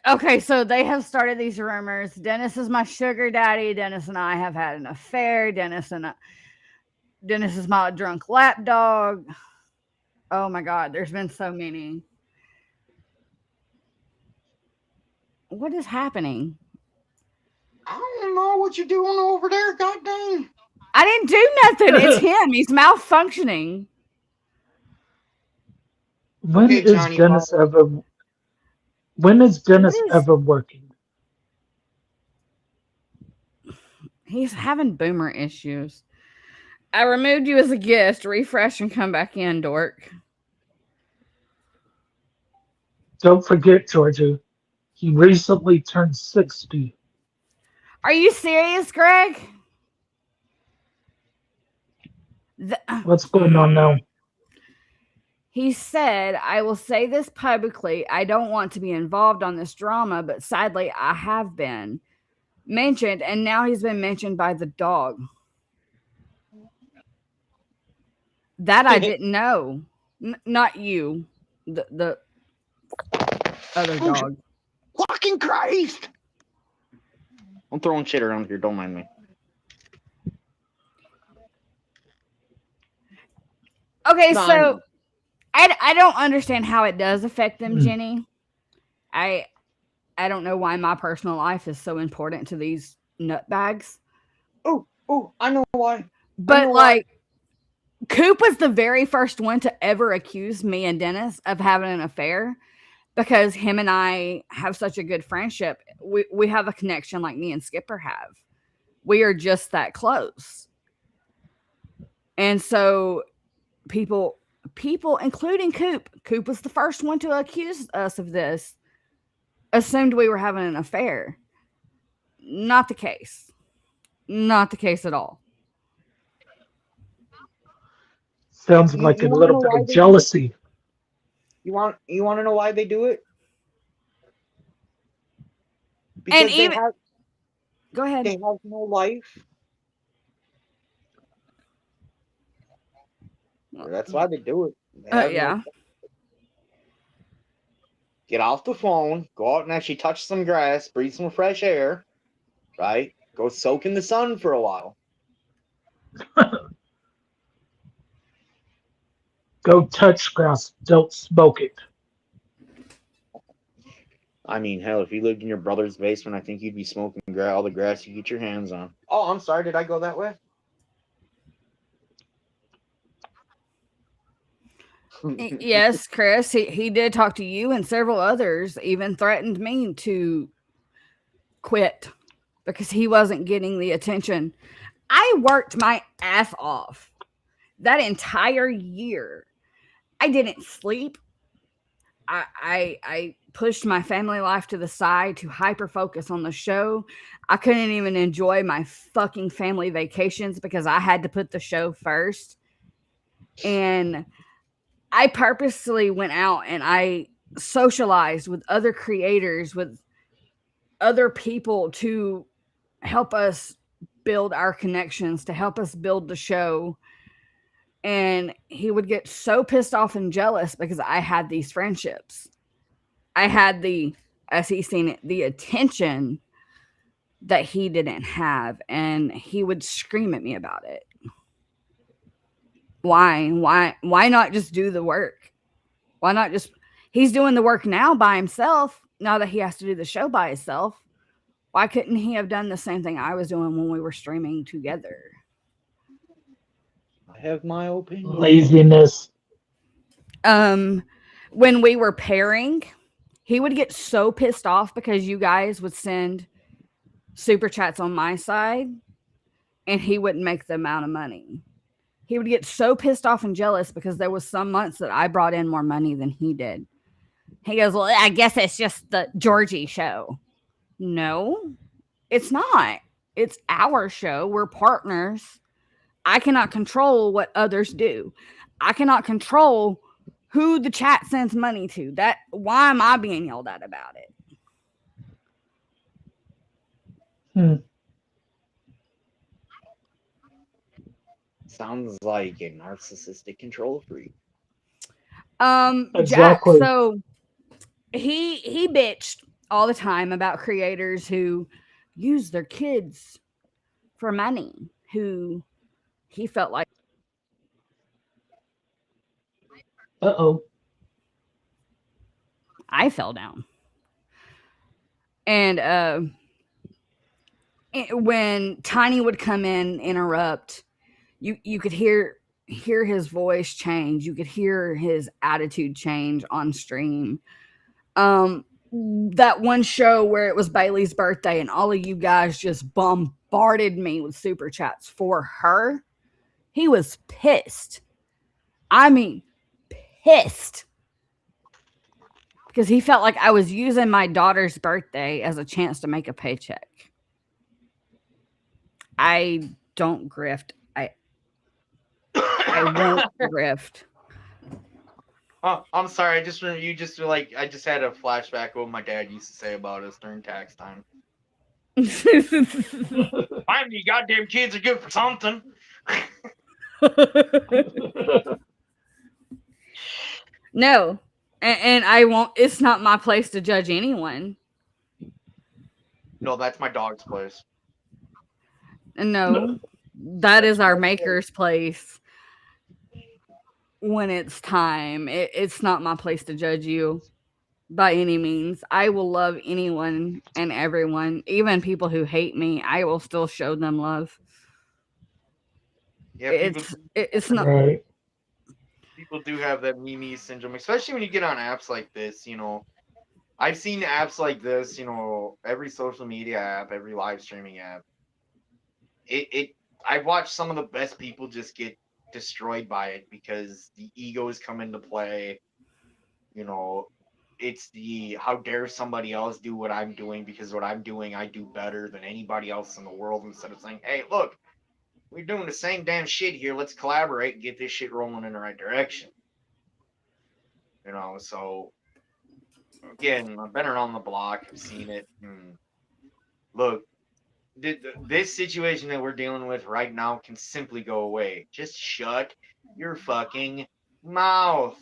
Okay, so they have started these rumors. Dennis is my sugar daddy. Dennis and I have had an affair. Dennis is my drunk lap dog. Oh my god, there's been so many. What is happening? I don't know what you're doing over there, goddamn. I didn't do nothing. It's him. He's malfunctioning. When Okay, is Johnny Dennis Five. ever? When is Dennis What is- ever working? He's having boomer issues. I removed you as a guest. Refresh and come back in, dork. Don't forget, Georgie, he recently turned 60. Are you serious, Greg? What's going on now? He said, I will say this publicly. I don't want to be involved on this drama, but sadly, I have been mentioned, and now he's been mentioned by the dog. That I didn't know. Not you, the other Oh, dog. fucking Christ! I'm throwing shit around here. Don't mind me. Okay, No, so I don't understand how it does affect them, Hmm. Jenny. I don't know why my personal life is so important to these nutbags. Oh, I know why. But know like, Coop was the very first one to ever accuse me and Dennis of having an affair because him and I have such a good friendship. We have a connection like me and Skipper have. We are just that close. And so people, including Coop was the first one to accuse us of this, assumed we were having an affair. Not the case. Not the case at all. Sounds You, like a you want to little know bit why of they do it? jealousy. You want to know why they do it? And Because even go ahead. they have no life. That's why they do it. They have Yeah. no, get off the phone, go out and actually touch some grass, breathe some fresh air, right? Go soak in the sun for a while. Go touch grass, don't smoke it. I mean, hell, if you lived in your brother's basement, I think you'd be smoking all the grass you get your hands on. Oh, I'm sorry. Did I go that way? Yes, Chris, he did talk to you and several others, even threatened me to quit because he wasn't getting the attention. I worked my ass off that entire year. I didn't sleep. I pushed my family life to the side to hyper focus on the show. I couldn't even enjoy my fucking family vacations because I had to put the show first. And I purposely went out and I socialized with other creators, with other people to help us build our connections, to help us build the show. And he would get so pissed off and jealous because I had these friendships. I had as he's seen it, the attention that he didn't have. And he would scream at me about it. Why not just do the work? Why not just, he's doing the work now by himself, now that he has to do the show by himself. Why couldn't he have done the same thing I was doing when we were streaming together? I have my opinion. Laziness. When we were pairing, he would get so pissed off because you guys would send super chats on my side and he wouldn't make the amount of money. He would get so pissed off and jealous because there was some months that I brought in more money than he did. He goes, well, I guess it's just the Georgie show. No, it's not. It's our show. We're partners. I cannot control what others do. I cannot control who the chat sends money to. That why am I being yelled at about it? Hmm. Sounds like a narcissistic control freak. Jack, Exactly. so he bitched all the time about creators who use their kids for money, who he felt like Uh-oh. I fell down. And when Tiny would come in, interrupt, you could hear his voice change. You could hear his attitude change on stream. That one show where it was Bailey's birthday and all of you guys just bombarded me with super chats for her. He was pissed. I mean, pissed. Because he felt like I was using my daughter's birthday as a chance to make a paycheck. I don't grift. I won't grift. Oh, I'm sorry. I just remember you just were like I just had a flashback of what my dad used to say about us during tax time. Fine, you goddamn kids are good for something. No. And I won't, it's not my place to judge anyone. No, that's my dog's place. No. That is our maker's place when it's time. It's not my place to judge you by any means. I will love anyone and everyone, even people who hate me. I will still show them love. Yeah, It's not. Right. people do have that Mimi syndrome, especially when you get on apps like this. I've seen apps like this. Every social media app, every live streaming app. I've watched some of the best people just get destroyed by it because the egos come into play. You know, it's the how dare somebody else do what I'm doing because what I'm doing I do better than anybody else in the world instead of saying, hey, look, we're doing the same damn shit here. Let's collaborate and get this shit rolling in the right direction. So again, I've been around the block, I've seen it. Look, this situation that we're dealing with right now can simply go away. Just shut your fucking mouth.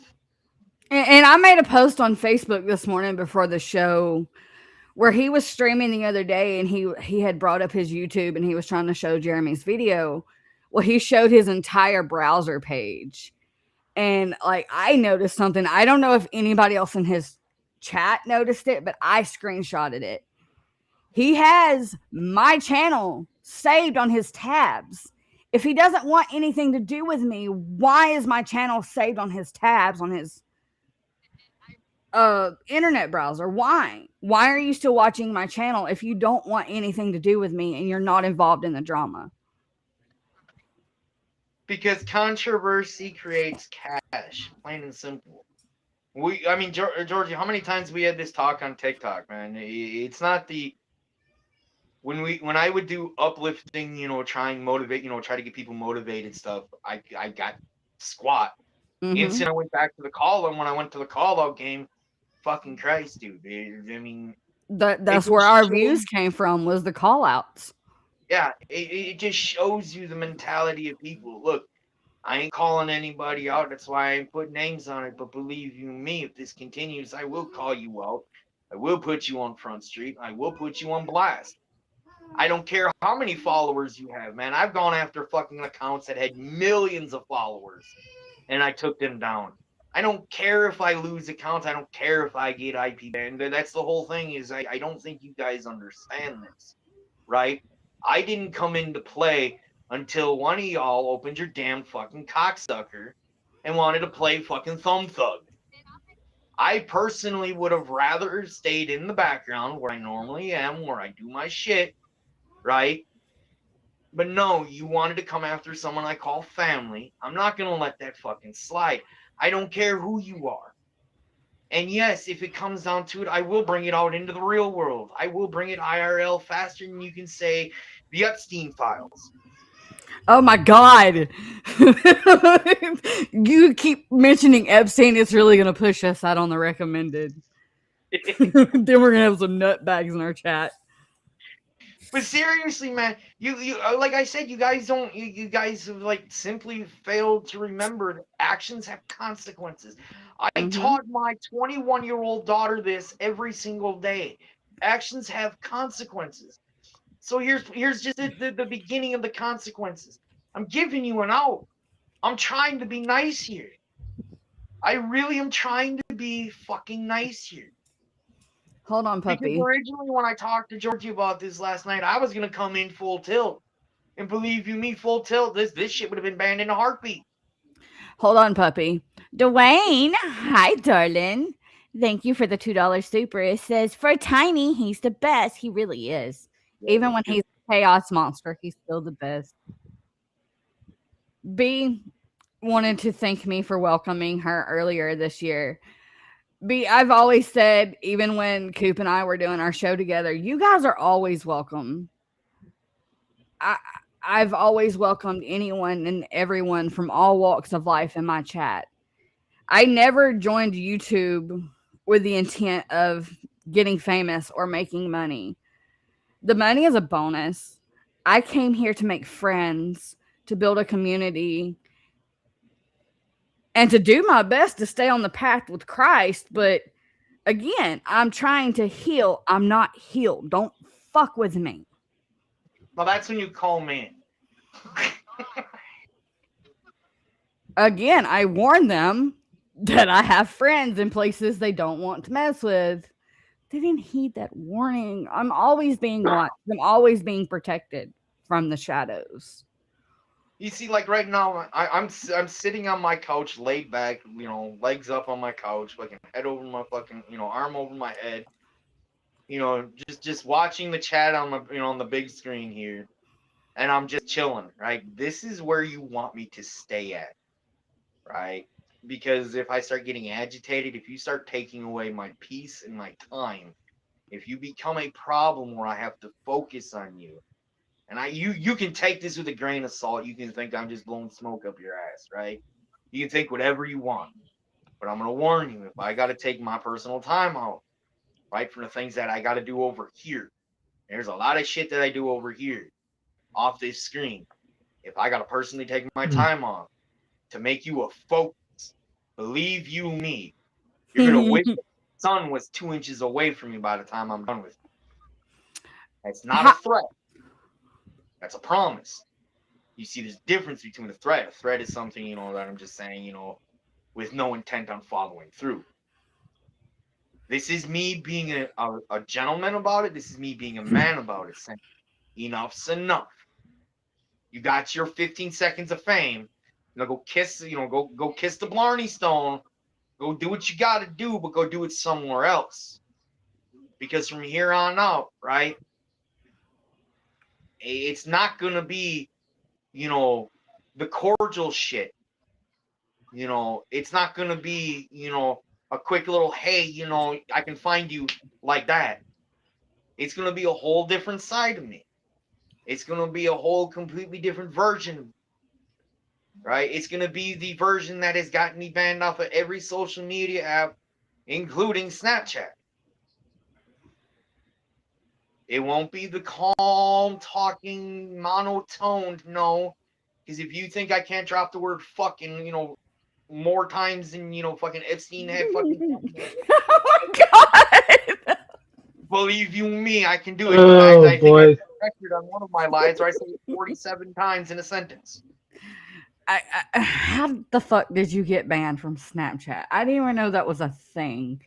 And I made a post on Facebook this morning before the show where he was streaming the other day and he had brought up his YouTube and he was trying to show Jeremy's video. Well, he showed his entire browser page. And like I noticed something. I don't know if anybody else in his chat noticed it, but I screenshotted it. He has my channel saved on his tabs. If he doesn't want anything to do with me, why is my channel saved on his tabs on his internet browser? Why are you still watching my channel if you don't want anything to do with me and you're not involved in the drama? Because controversy creates cash, plain and simple. Georgie, how many times we had this talk on TikTok, man? It's not the when I would do uplifting, try and motivate, try to get people motivated stuff. I got squat. Instant I went back to the call, and when I went to the call out game, fucking Christ, dude. That's where our views came from, was the call outs. Yeah, it just shows you the mentality of people. Look, I ain't calling anybody out. That's why I ain't put names on it. But believe you me, if this continues, I will call you out. I will put you on Front Street. I will put you on blast. I don't care how many followers you have, man. I've gone after fucking accounts that had millions of followers, and I took them down. I don't care if I lose accounts. I don't care if I get IP banned. That's the whole thing. Is I don't think you guys understand this, right? I didn't come into play until one of y'all opened your damn fucking cocksucker and wanted to play fucking Thumb Thug. I personally would have rather stayed in the background where I normally am, where I do my shit, right? But no, you wanted to come after someone I call family. I'm not going to let that fucking slide. I don't care who you are. And yes, if it comes down to it, I will bring it out into the real world. I will bring it IRL faster than you can say the Epstein files. Oh my god. You keep mentioning Epstein, it's really gonna push us out on the recommended. Then we're gonna have some nutbags in our chat. But seriously, man, you like I said, you guys don't you guys have like simply failed to remember that actions have consequences. I Mm-hmm. taught my 21-year-old daughter this every single day. Actions have consequences. So here's just the beginning of the consequences. I'm giving you an out. I'm trying to be nice here. I really am trying to be fucking nice here. Hold on, Because puppy. originally when I talked to Georgie about this last night, I was gonna come in full tilt. And believe you me, full tilt, this shit would have been banned in a heartbeat. Hold on, puppy. Dwayne, hi, darling. Thank you for the $2 super. It says, for Tiny, he's the best. He really is. Yeah, Even when he's a chaos monster, he's still the best. B wanted to thank me for welcoming her earlier this year. B, I've always said, even when Coop and I were doing our show together, you guys are always welcome. I, I've always welcomed anyone and everyone from all walks of life in my chat. I never joined YouTube with the intent of getting famous or making money. The money is a bonus. I came here to make friends, to build a community, and to do my best to stay on the path with Christ. But again, I'm trying to heal. I'm not healed. Don't fuck with me. well, that's when you call me. Again, I warn them that I have friends in places they don't want to mess with. They didn't heed that warning. I'm always being watched. I'm always being protected from the shadows. You see, like right now, I'm sitting on my couch, laid back, legs up on my couch, fucking head over my fucking, arm over my head, just watching the chat on my, on the big screen here, and I'm just chilling, right? This is where you want me to stay at, right? Because if I start getting agitated, if you start taking away my peace and my time, if you become a problem where I have to focus on you, and you can take this with a grain of salt. You can think I'm just blowing smoke up your ass, right? You can think whatever you want, but I'm gonna warn you: if I got to take my personal time out, right, for the things that I got to do over here, there's a lot of shit that I do over here, off this screen. If I got to personally take my time off to make you a focus, believe you me, you're gonna wish the sun was 2 inches away from you by the time I'm done with it. That's not a How, threat. That's a promise. You see, there's a difference between a threat. A threat is something, that I'm just saying, with no intent on following through. This is me being a gentleman about it. This is me being a man about it, saying enough's enough. You got your 15 seconds of fame. Go kiss, go kiss the Blarney Stone. Go do what you got to do, but go do it somewhere else. Because from here on out, right, it's not gonna be, the cordial shit. It's not gonna be, a quick little hey, I can find you like that. It's gonna be a whole different side of me. It's gonna be a whole completely different version, right? It's gonna be the version that has gotten me banned off of every social media app, including Snapchat. It won't be the calm talking monotoned, no. Because if you think I can't drop the word fucking, more times than fucking Epstein had fucking. oh my god! Believe you me, I can do it. Oh I think I boy. set a record on one of my lives where I say it 47 times in a sentence. How the fuck did you get banned from Snapchat? I didn't even know that was a thing.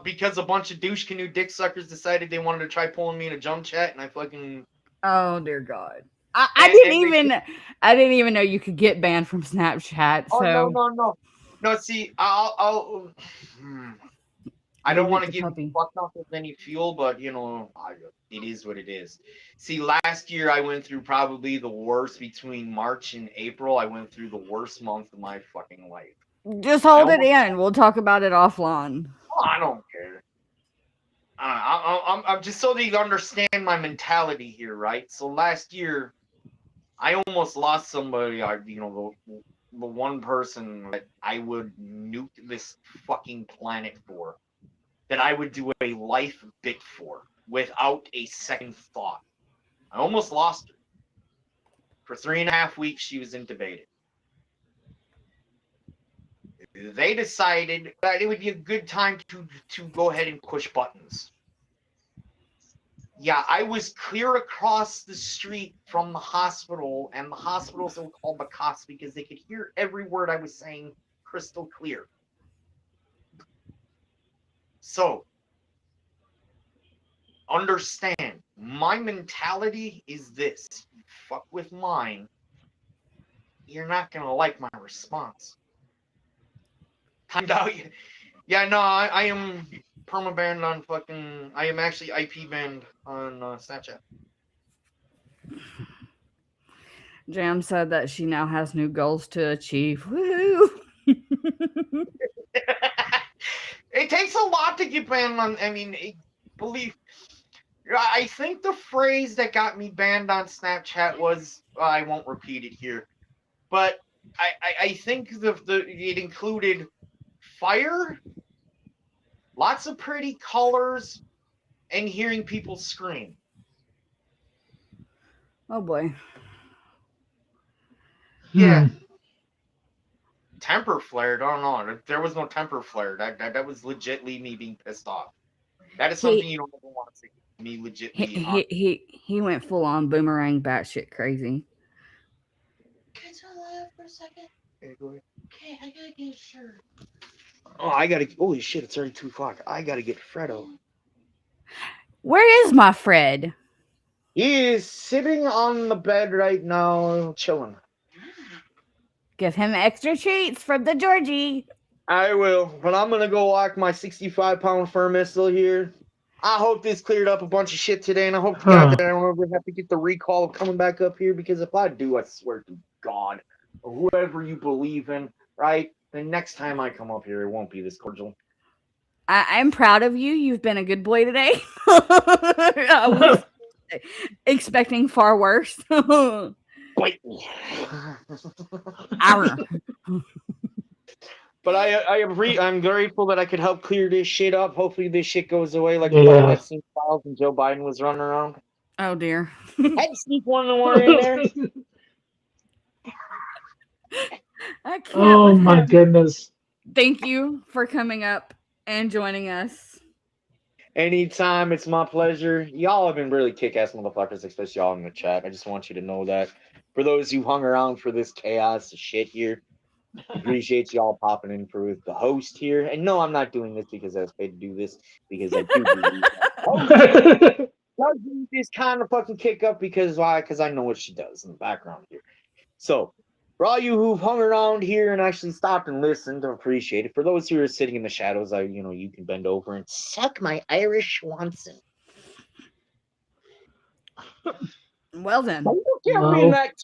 Because a bunch of douche canoe dick suckers decided they wanted to try pulling me in a jump chat, and I fucking. Oh dear God. And they. I didn't even know you could get banned from Snapchat. Oh no So no no no! See, I'll I don't leave it want to to give puppy. fucked off with any fuel, but it is what it is. See, last year I went through probably the worst between March and April. I went through the worst month of my fucking life. Just I hold it almost, in. We'll talk about it offline. I don't care. I'm just so that you understand my mentality here, right? So last year, I almost lost somebody. The one person that I would nuke this fucking planet for, that I would do a life bit for, without a second thought. I almost lost her. For 3.5 weeks, she was intubated. They decided that it would be a good time to go ahead and push buttons. Yeah, I was clear across the street from the hospital, and the hospitals were called the cops because they could hear every word I was saying crystal clear. So, understand, my mentality is this. You fuck with mine, you're not gonna like my response. Timed out. Yeah, no, I am permabanned on fucking. I am actually IP banned on Snapchat. Jam said that she now has new goals to achieve. Woohoo! It takes a lot to get banned on. I mean, believe. I think the phrase that got me banned on Snapchat was. I won't repeat it here, but I think it included fire, lots of pretty colors, and hearing people scream. Oh boy. Yeah. Temper flared. Oh no, there was no temper flare. That was legitly me being pissed off. That is something you don't ever want to see. Me legitly. He went full on boomerang batshit crazy. Can I turn that off for a second? Okay, go ahead. Okay, I gotta get a shirt. Oh, I gotta. Holy shit! It's already 2:00. I gotta get Fredo. Where is my Fred? He is sitting on the bed right now, chilling. Give him extra treats from the Georgie. I will, but I'm gonna go walk my 65-pound fur missile here. I hope this cleared up a bunch of shit today, and I hope to God that I don't ever have to get the recall of coming back up here, because if I do, I swear to God, or whoever you believe in, right, then next time I come up here, it won't be this cordial. I'm proud of you. You've been a good boy today. I was expecting far worse. Bite me. Arr. But I'm grateful that I could help clear this shit up. Hopefully this shit goes away like the fucking Epstein files and Joe Biden was running around. Oh dear. Had to sneak one in there. I can't. Oh my goodness. Thank you for coming up and joining us. Anytime, it's my pleasure. Y'all have been really kick-ass motherfuckers, especially y'all in the chat. I just want you to know that. For those who hung around for this chaos of shit here, appreciate y'all popping in for the host here. And no, I'm not doing this because I was paid to do this, because I do believe that. Does need this kind of fucking kick up because why? Because I know what she does in the background here. So, for all you who've hung around here and actually stopped and listened, I appreciate it. For those who are sitting in the shadows, you can bend over and suck my Irish Swanson. Well then. Don't look at me in that.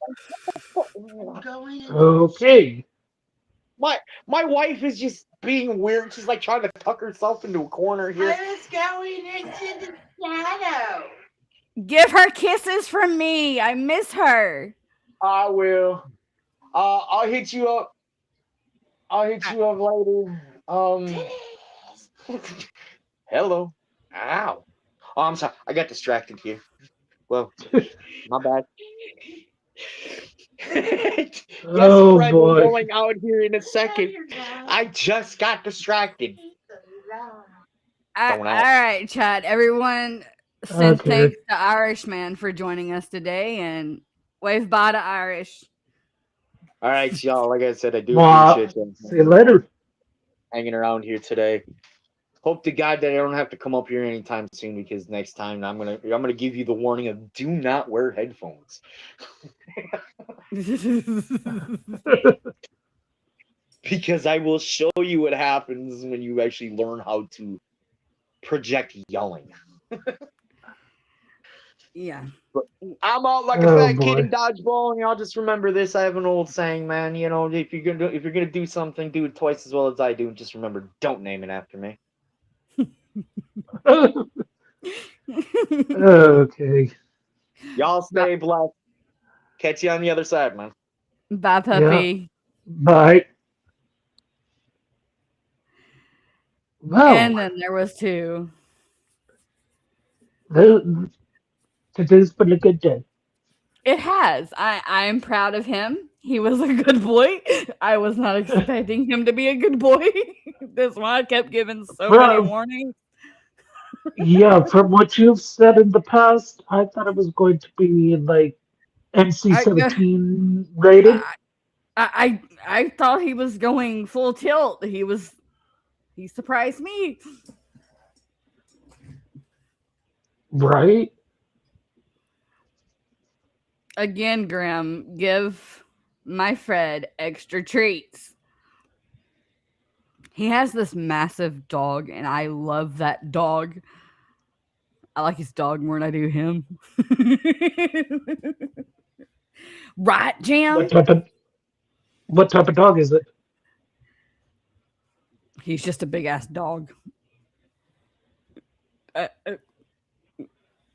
Okay. My wife is just being weird. She's like trying to tuck herself into a corner here. I was going into the shadow. Give her kisses from me. I miss her. I will. I'll hit you up. I'll hit you up later. Hello. Ow. Oh, I'm sorry. I got distracted here. Well, my bad. Yes, Oh, Fred, boy. we're going out here in a second. I just got distracted. All Don't ask. right, Chad. Everyone send Okay. thanks to Irishman for joining us today, and wave bye to Irish. All right, y'all. Like I said, I do Well, appreciate you see you later. hanging around here today. Hope to God that I don't have to come up here anytime soon, because next time I'm gonna give you the warning of do not wear headphones. Because I will show you what happens when you actually learn how to project yelling. Yeah. But I'm out like a fat kid in dodgeball, and y'all just remember this. I have an old saying, man. You know, if you're gonna do something, do it twice as well as I do. And just remember, don't name it after me. Okay. Y'all stay blessed. Catch you on the other side, man. Bye, Yeah. puppy. Bye. And Well, then there was two. today's been a good day. It has. I'm proud of him. He was a good boy. I was not expecting him to be a good boy. That's why I kept giving so many From, warnings. yeah, from what you've said in the past, I thought it was going to be like I NC-17 rated. I I thought he was going full tilt. He surprised me. Right? Again, Graham, give my Fred extra treats. He has this massive dog, and I love that dog. I like his dog more than I do him. Right, What Jam? type of what type of dog is it? He's just a big ass dog. Uh, uh,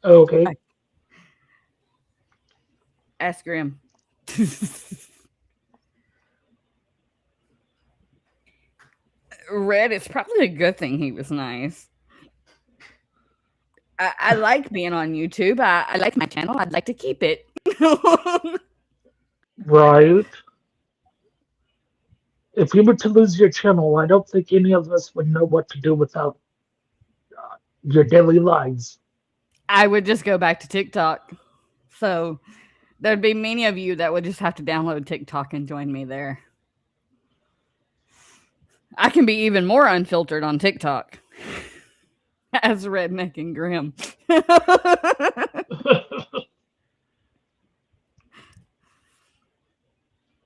Okay. ask Graham. Red, it's probably a good thing he was nice. I like being on YouTube. I like my channel. I'd like to keep it. Right. If you were to lose your channel, I don't think any of us would know what to do without your daily lives. I would just go back to TikTok. So there'd be many of you that would just have to download TikTok and join me there. I can be even more unfiltered on TikTok as Redneck and Grim.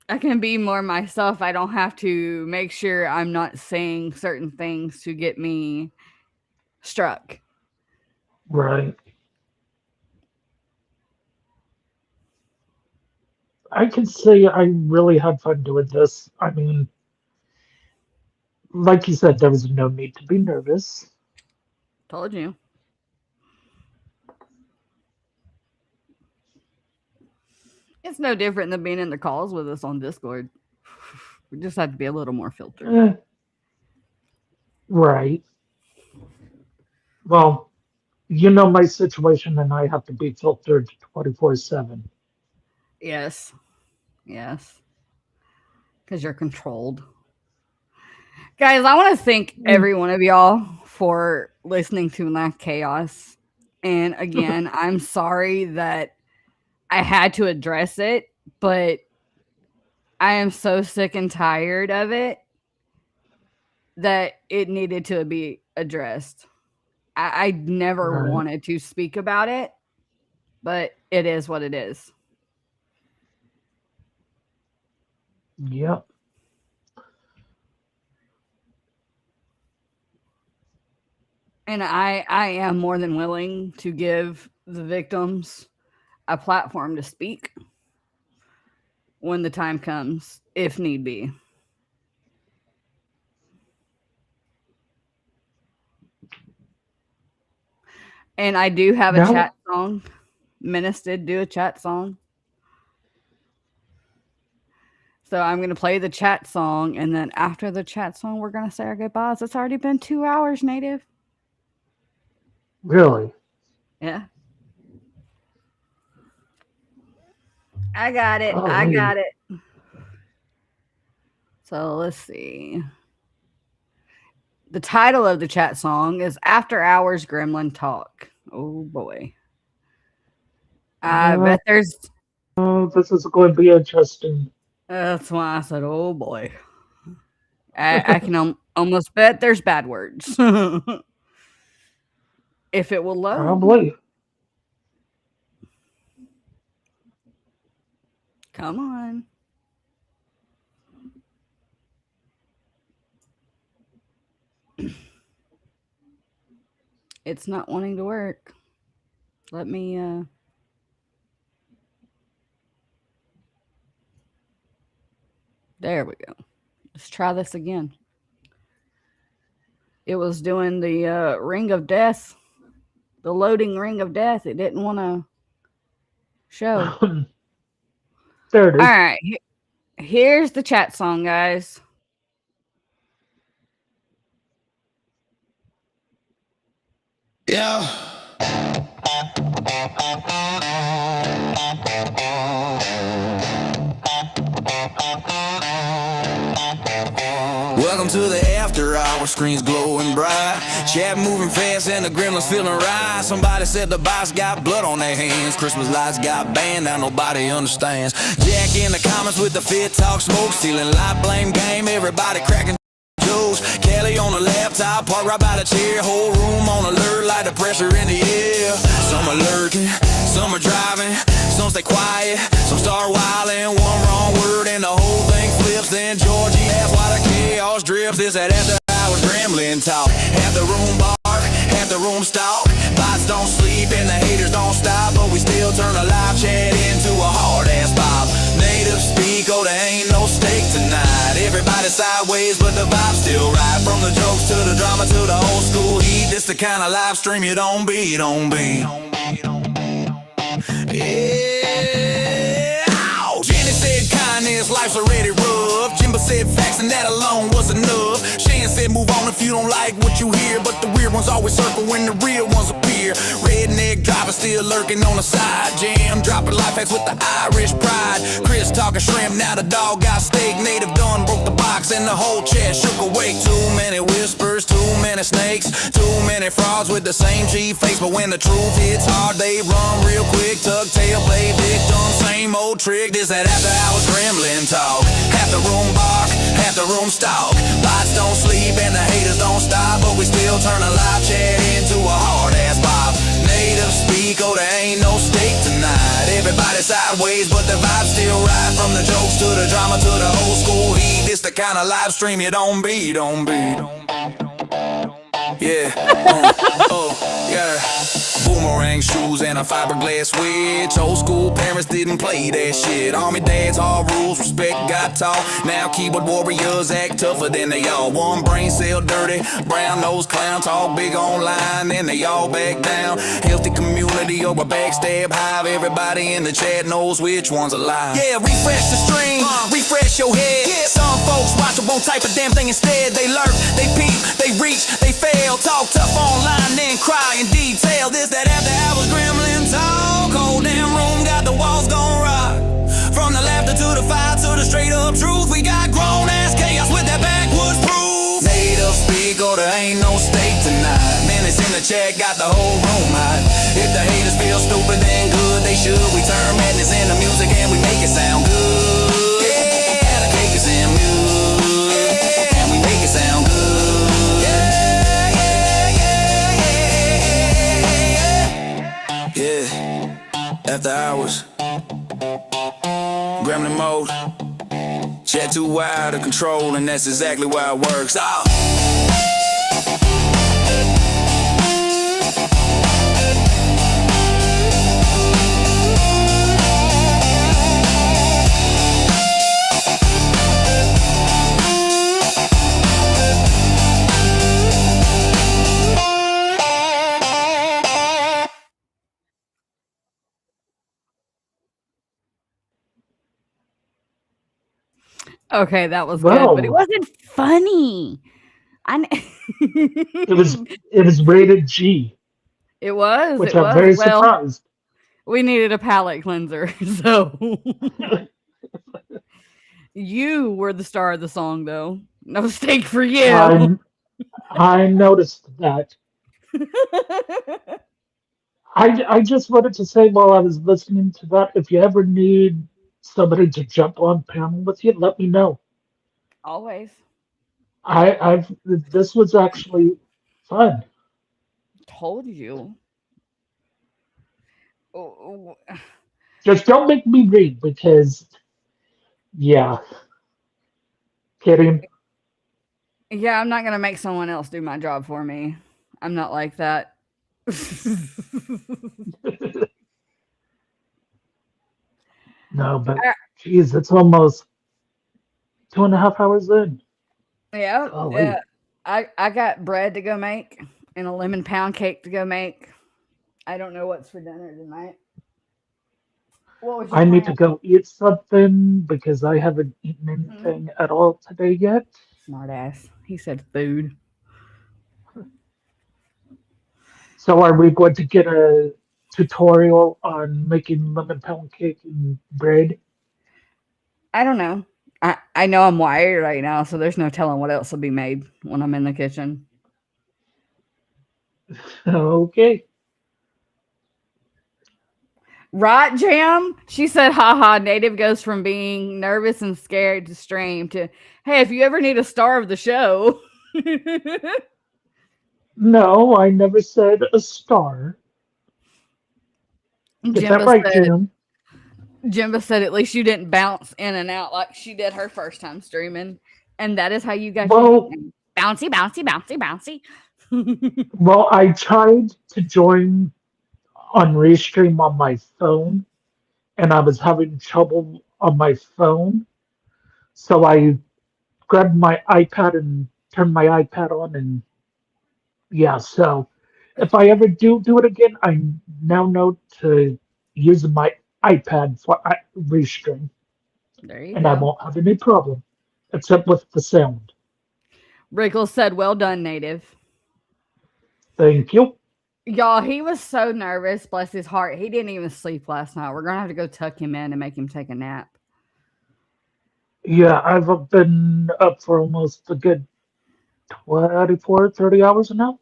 I can be more myself. I don't have to make sure I'm not saying certain things to get me struck. Right. I can say I really had fun doing this. I mean, like you said, there was no need to be nervous. Told you. It's no different than being in the calls with us on Discord. We just have to be a little more filtered. Eh, right. Well, you know my situation, and I have to be filtered 24/7. Yes. Yes. Because you're controlled. Guys, I want to thank Mm. every one of y'all for listening to my chaos. And again, I'm sorry that I had to address it, but I am so sick and tired of it that it needed to be addressed. I never Right. wanted to speak about it, but it is what it is. Yep. And I am more than willing to give the victims a platform to speak when the time comes, if need be. And I do have a Now, chat song. Menace did do a chat song. So I'm going to play the chat song. And then after the chat song, we're going to say our goodbyes. It's already been 2 hours, Native. really. Yeah. I got it. I Golly. got it. So let's see. The title of the chat song is After Hours Gremlin Talk. Oh boy. I Uh, bet there's. this is going to be interesting. That's why I said, oh boy. I can almost bet there's bad words. If it will load. Probably. Come on. It's not wanting to work. Let me there we go. Let's try this again. It was doing the ring of death, the loading ring of death. It didn't want to show. There it All is. right. Here's the chat song, guys. Yeah. Welcome to the after hour, screens glowing bright. Chat moving fast and the gremlins feeling right. Somebody said the boss got blood on their hands. Christmas lights got banned, now nobody understands. Jack in the comments with the fit talk, smoke, stealing light, blame game, everybody cracking jokes. Kelly on the laptop, parked right by the chair. Whole room on alert, like the pressure in the air. Some are lurking, some are driving, some stay quiet, some start wilding. One wrong word and the whole thing flips. Then Georgie asks why the chaos drips. This that after hours gremlin talk. Half the room bark, half the room stalk. Bots don't sleep and the haters don't stop, but we still turn a live chat into a hard ass bob. Native speak, oh there ain't no steak tonight. Everybody sideways, but the vibe's still right. From the jokes to the drama to the old school heat. This the kind of live stream you don't be, you don't be. Yeah. Ow. Jenny said kindness, life's already rough. Jimbo said facts and that alone was enough. Shan said move on if you don't like what you hear, but the weird ones always circle when the real ones appear. Redneck driver still lurking on the side. Jam dropping life hacks with the Irish pride. Chris talking shrimp, now the dog got steak. Native done broke the box and the whole chest shook away. Too many whispers, too many snakes, too many frauds with the same cheap face. But when the truth hits hard, they run real quick. Tuck tail, play victim, same old trick. This that after hours gremlin talk. Half the room bark, half the room stalk. Bots don't sleep and the haters don't stop, but we still turn a live chat into a hard ass bob. Native speak, oh there ain't no steak tonight. Everybody sideways, but the vibe's still right. From the jokes to the drama to the old school heat. This the kind of live stream you don't be, don't be. Yeah, yeah. Boomerang shoes and a fiberglass switch. Old school parents didn't play that shit. Army dads, all rules, respect got taught. Now keyboard warriors act tougher than they all. One brain cell dirty, brown nose clown, talk big online, then they all back down. Healthy community over backstab hive. Everybody in the chat knows which one's a lie. Yeah, refresh the stream, refresh your head. Some folks watch it, won't type a damn thing instead. They lurk, they peep, they reach, they fail. Talk tough online, then cry in detail. This that after hours gremlin talk. Whole damn room got the walls gon' rock. From the laughter to the fire to the straight up truth. We got grown ass chaos with that backwoods proof. Native speak, oh there ain't no steak tonight. Minutes in the chat got the whole room hot. If the haters feel stupid, then good they should. We turn madness into music and we make it sound good. Yeah, the cake is in music and we make it sound good. Yeah, after hours, gremlin mode, chat too wide to control, and that's exactly why it works. Okay, that was good, but it Well, wasn't funny. it was rated G, It was. which It I'm was. very Well, surprised. we needed a palate cleanser, so you were the star of the song, though. No steak for you. I noticed that. I just wanted to say while I was listening to that, if you ever need somebody to jump on panel with you, let me know. Always I've this was actually fun. told you. Oh, Just don't make me read because yeah, kidding. yeah, I'm not gonna make someone else do my job for me. I'm not like that. No, but geez, it's almost 2.5 hours in. Yeah, Golly. I got bread to go make and a lemon pound cake to go make. I don't know what's for dinner tonight. What was your I need to plan? go eat something because I haven't eaten Mhm. anything at all today yet. Smart ass. He said food. So are we going to get a tutorial on making lemon pound cake and bread? I don't know. I know I'm wired right now, so there's no telling what else will be made when I'm in the kitchen. Okay. Right, Jam? She said, haha, Native goes from being nervous and scared to stream to, hey, if you ever need a star of the show. No, I never said a star. Get that Jimba right, said, Jim. Jimba said, at least you didn't bounce in and out like she did her first time streaming. And that is how you got your Well, nickname. Bouncy, bouncy, bouncy, bouncy. well, I tried to join on Restream on my phone, and I was having trouble on my phone. So I grabbed my iPad and turned my iPad on, and yeah. So if I ever do it again, I now know to use my iPad for Restream, There you and I go. won't have any problem, except with the sound. Rickles said, well done, Native. Thank you. Y'all, he was so nervous, bless his heart. He didn't even sleep last night. We're going to have to go tuck him in and make him take a nap. Yeah, I've been up for almost a good 24, 30 hours now.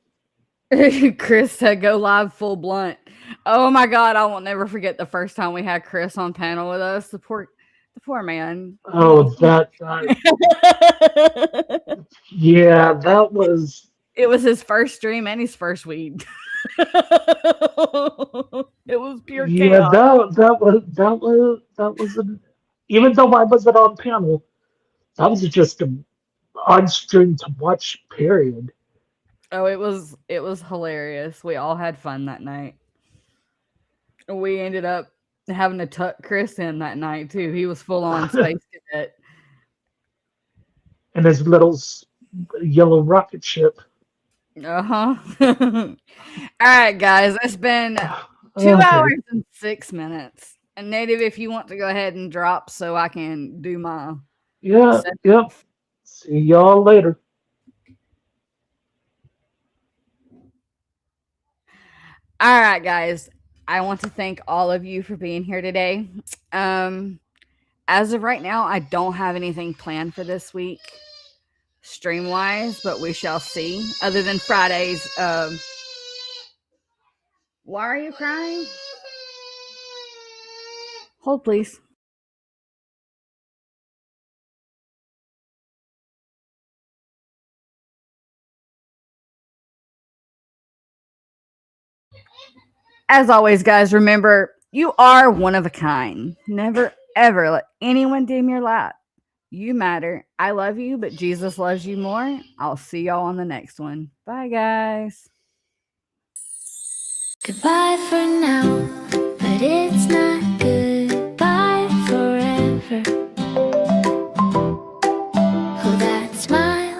Chris said, go live full blunt. Oh my God, I will never forget the first time we had Chris on panel with us. The poor man. Oh, yeah, that was, It was his first stream and his first weed. It was pure yeah, chaos. that was an, even though I wasn't on panel, that was just an odd stream to watch, period. Oh, it was hilarious. We all had fun that night. We ended up having to tuck Chris in that night too. He was full on space cadet. And his little yellow rocket ship. Uh-huh. All right, guys. It's been 2 Okay. hours and 6 minutes. And Native, if you want to go ahead and drop so I can do my Yeah, set. yep. See y'all later. All right, guys. I want to thank all of you for being here today. As of right now, I don't have anything planned for this week, stream wise, but we shall see. Other than Fridays. Why are you crying? Hold, please. As always, guys, remember you are one of a kind. Never, ever let anyone dim your light. You matter. I love you, but Jesus loves you more. I'll see y'all on the next one. Bye, guys. Goodbye for now, but it's not goodbye forever. Oh, that smile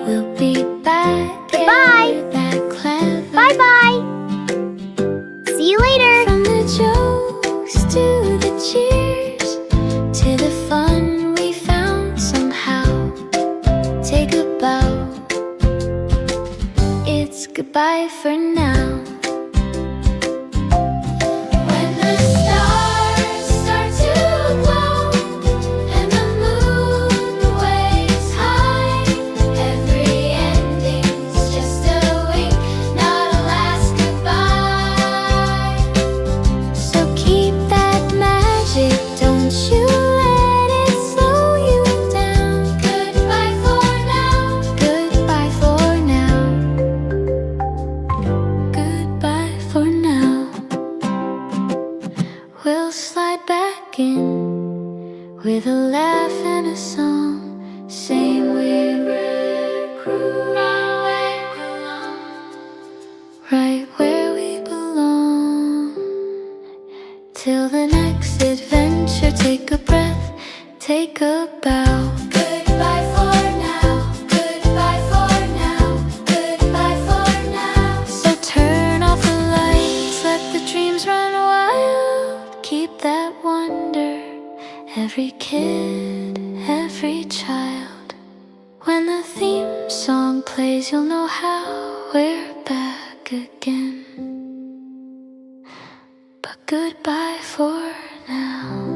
will be back. Goodbye. That clever. Bye bye. See you later. From the jokes to the cheers to the fun we found somehow. Take a bow. It's goodbye for now. When the stars start to glow and the moon waves high, every ending's just a wink, not a last goodbye. So keep that magic, don't you let it slow you down. Goodbye for now, goodbye for now, goodbye for now. We'll slide back in with a laugh and a song, saying we recruit right where we belong. Till the next adventure, take a breath, take a bow. Goodbye for now, goodbye for now, goodbye for now. So turn off the lights, let the dreams run wild. Keep that one every child. When the theme song plays, you'll know how we're back again. But goodbye for now.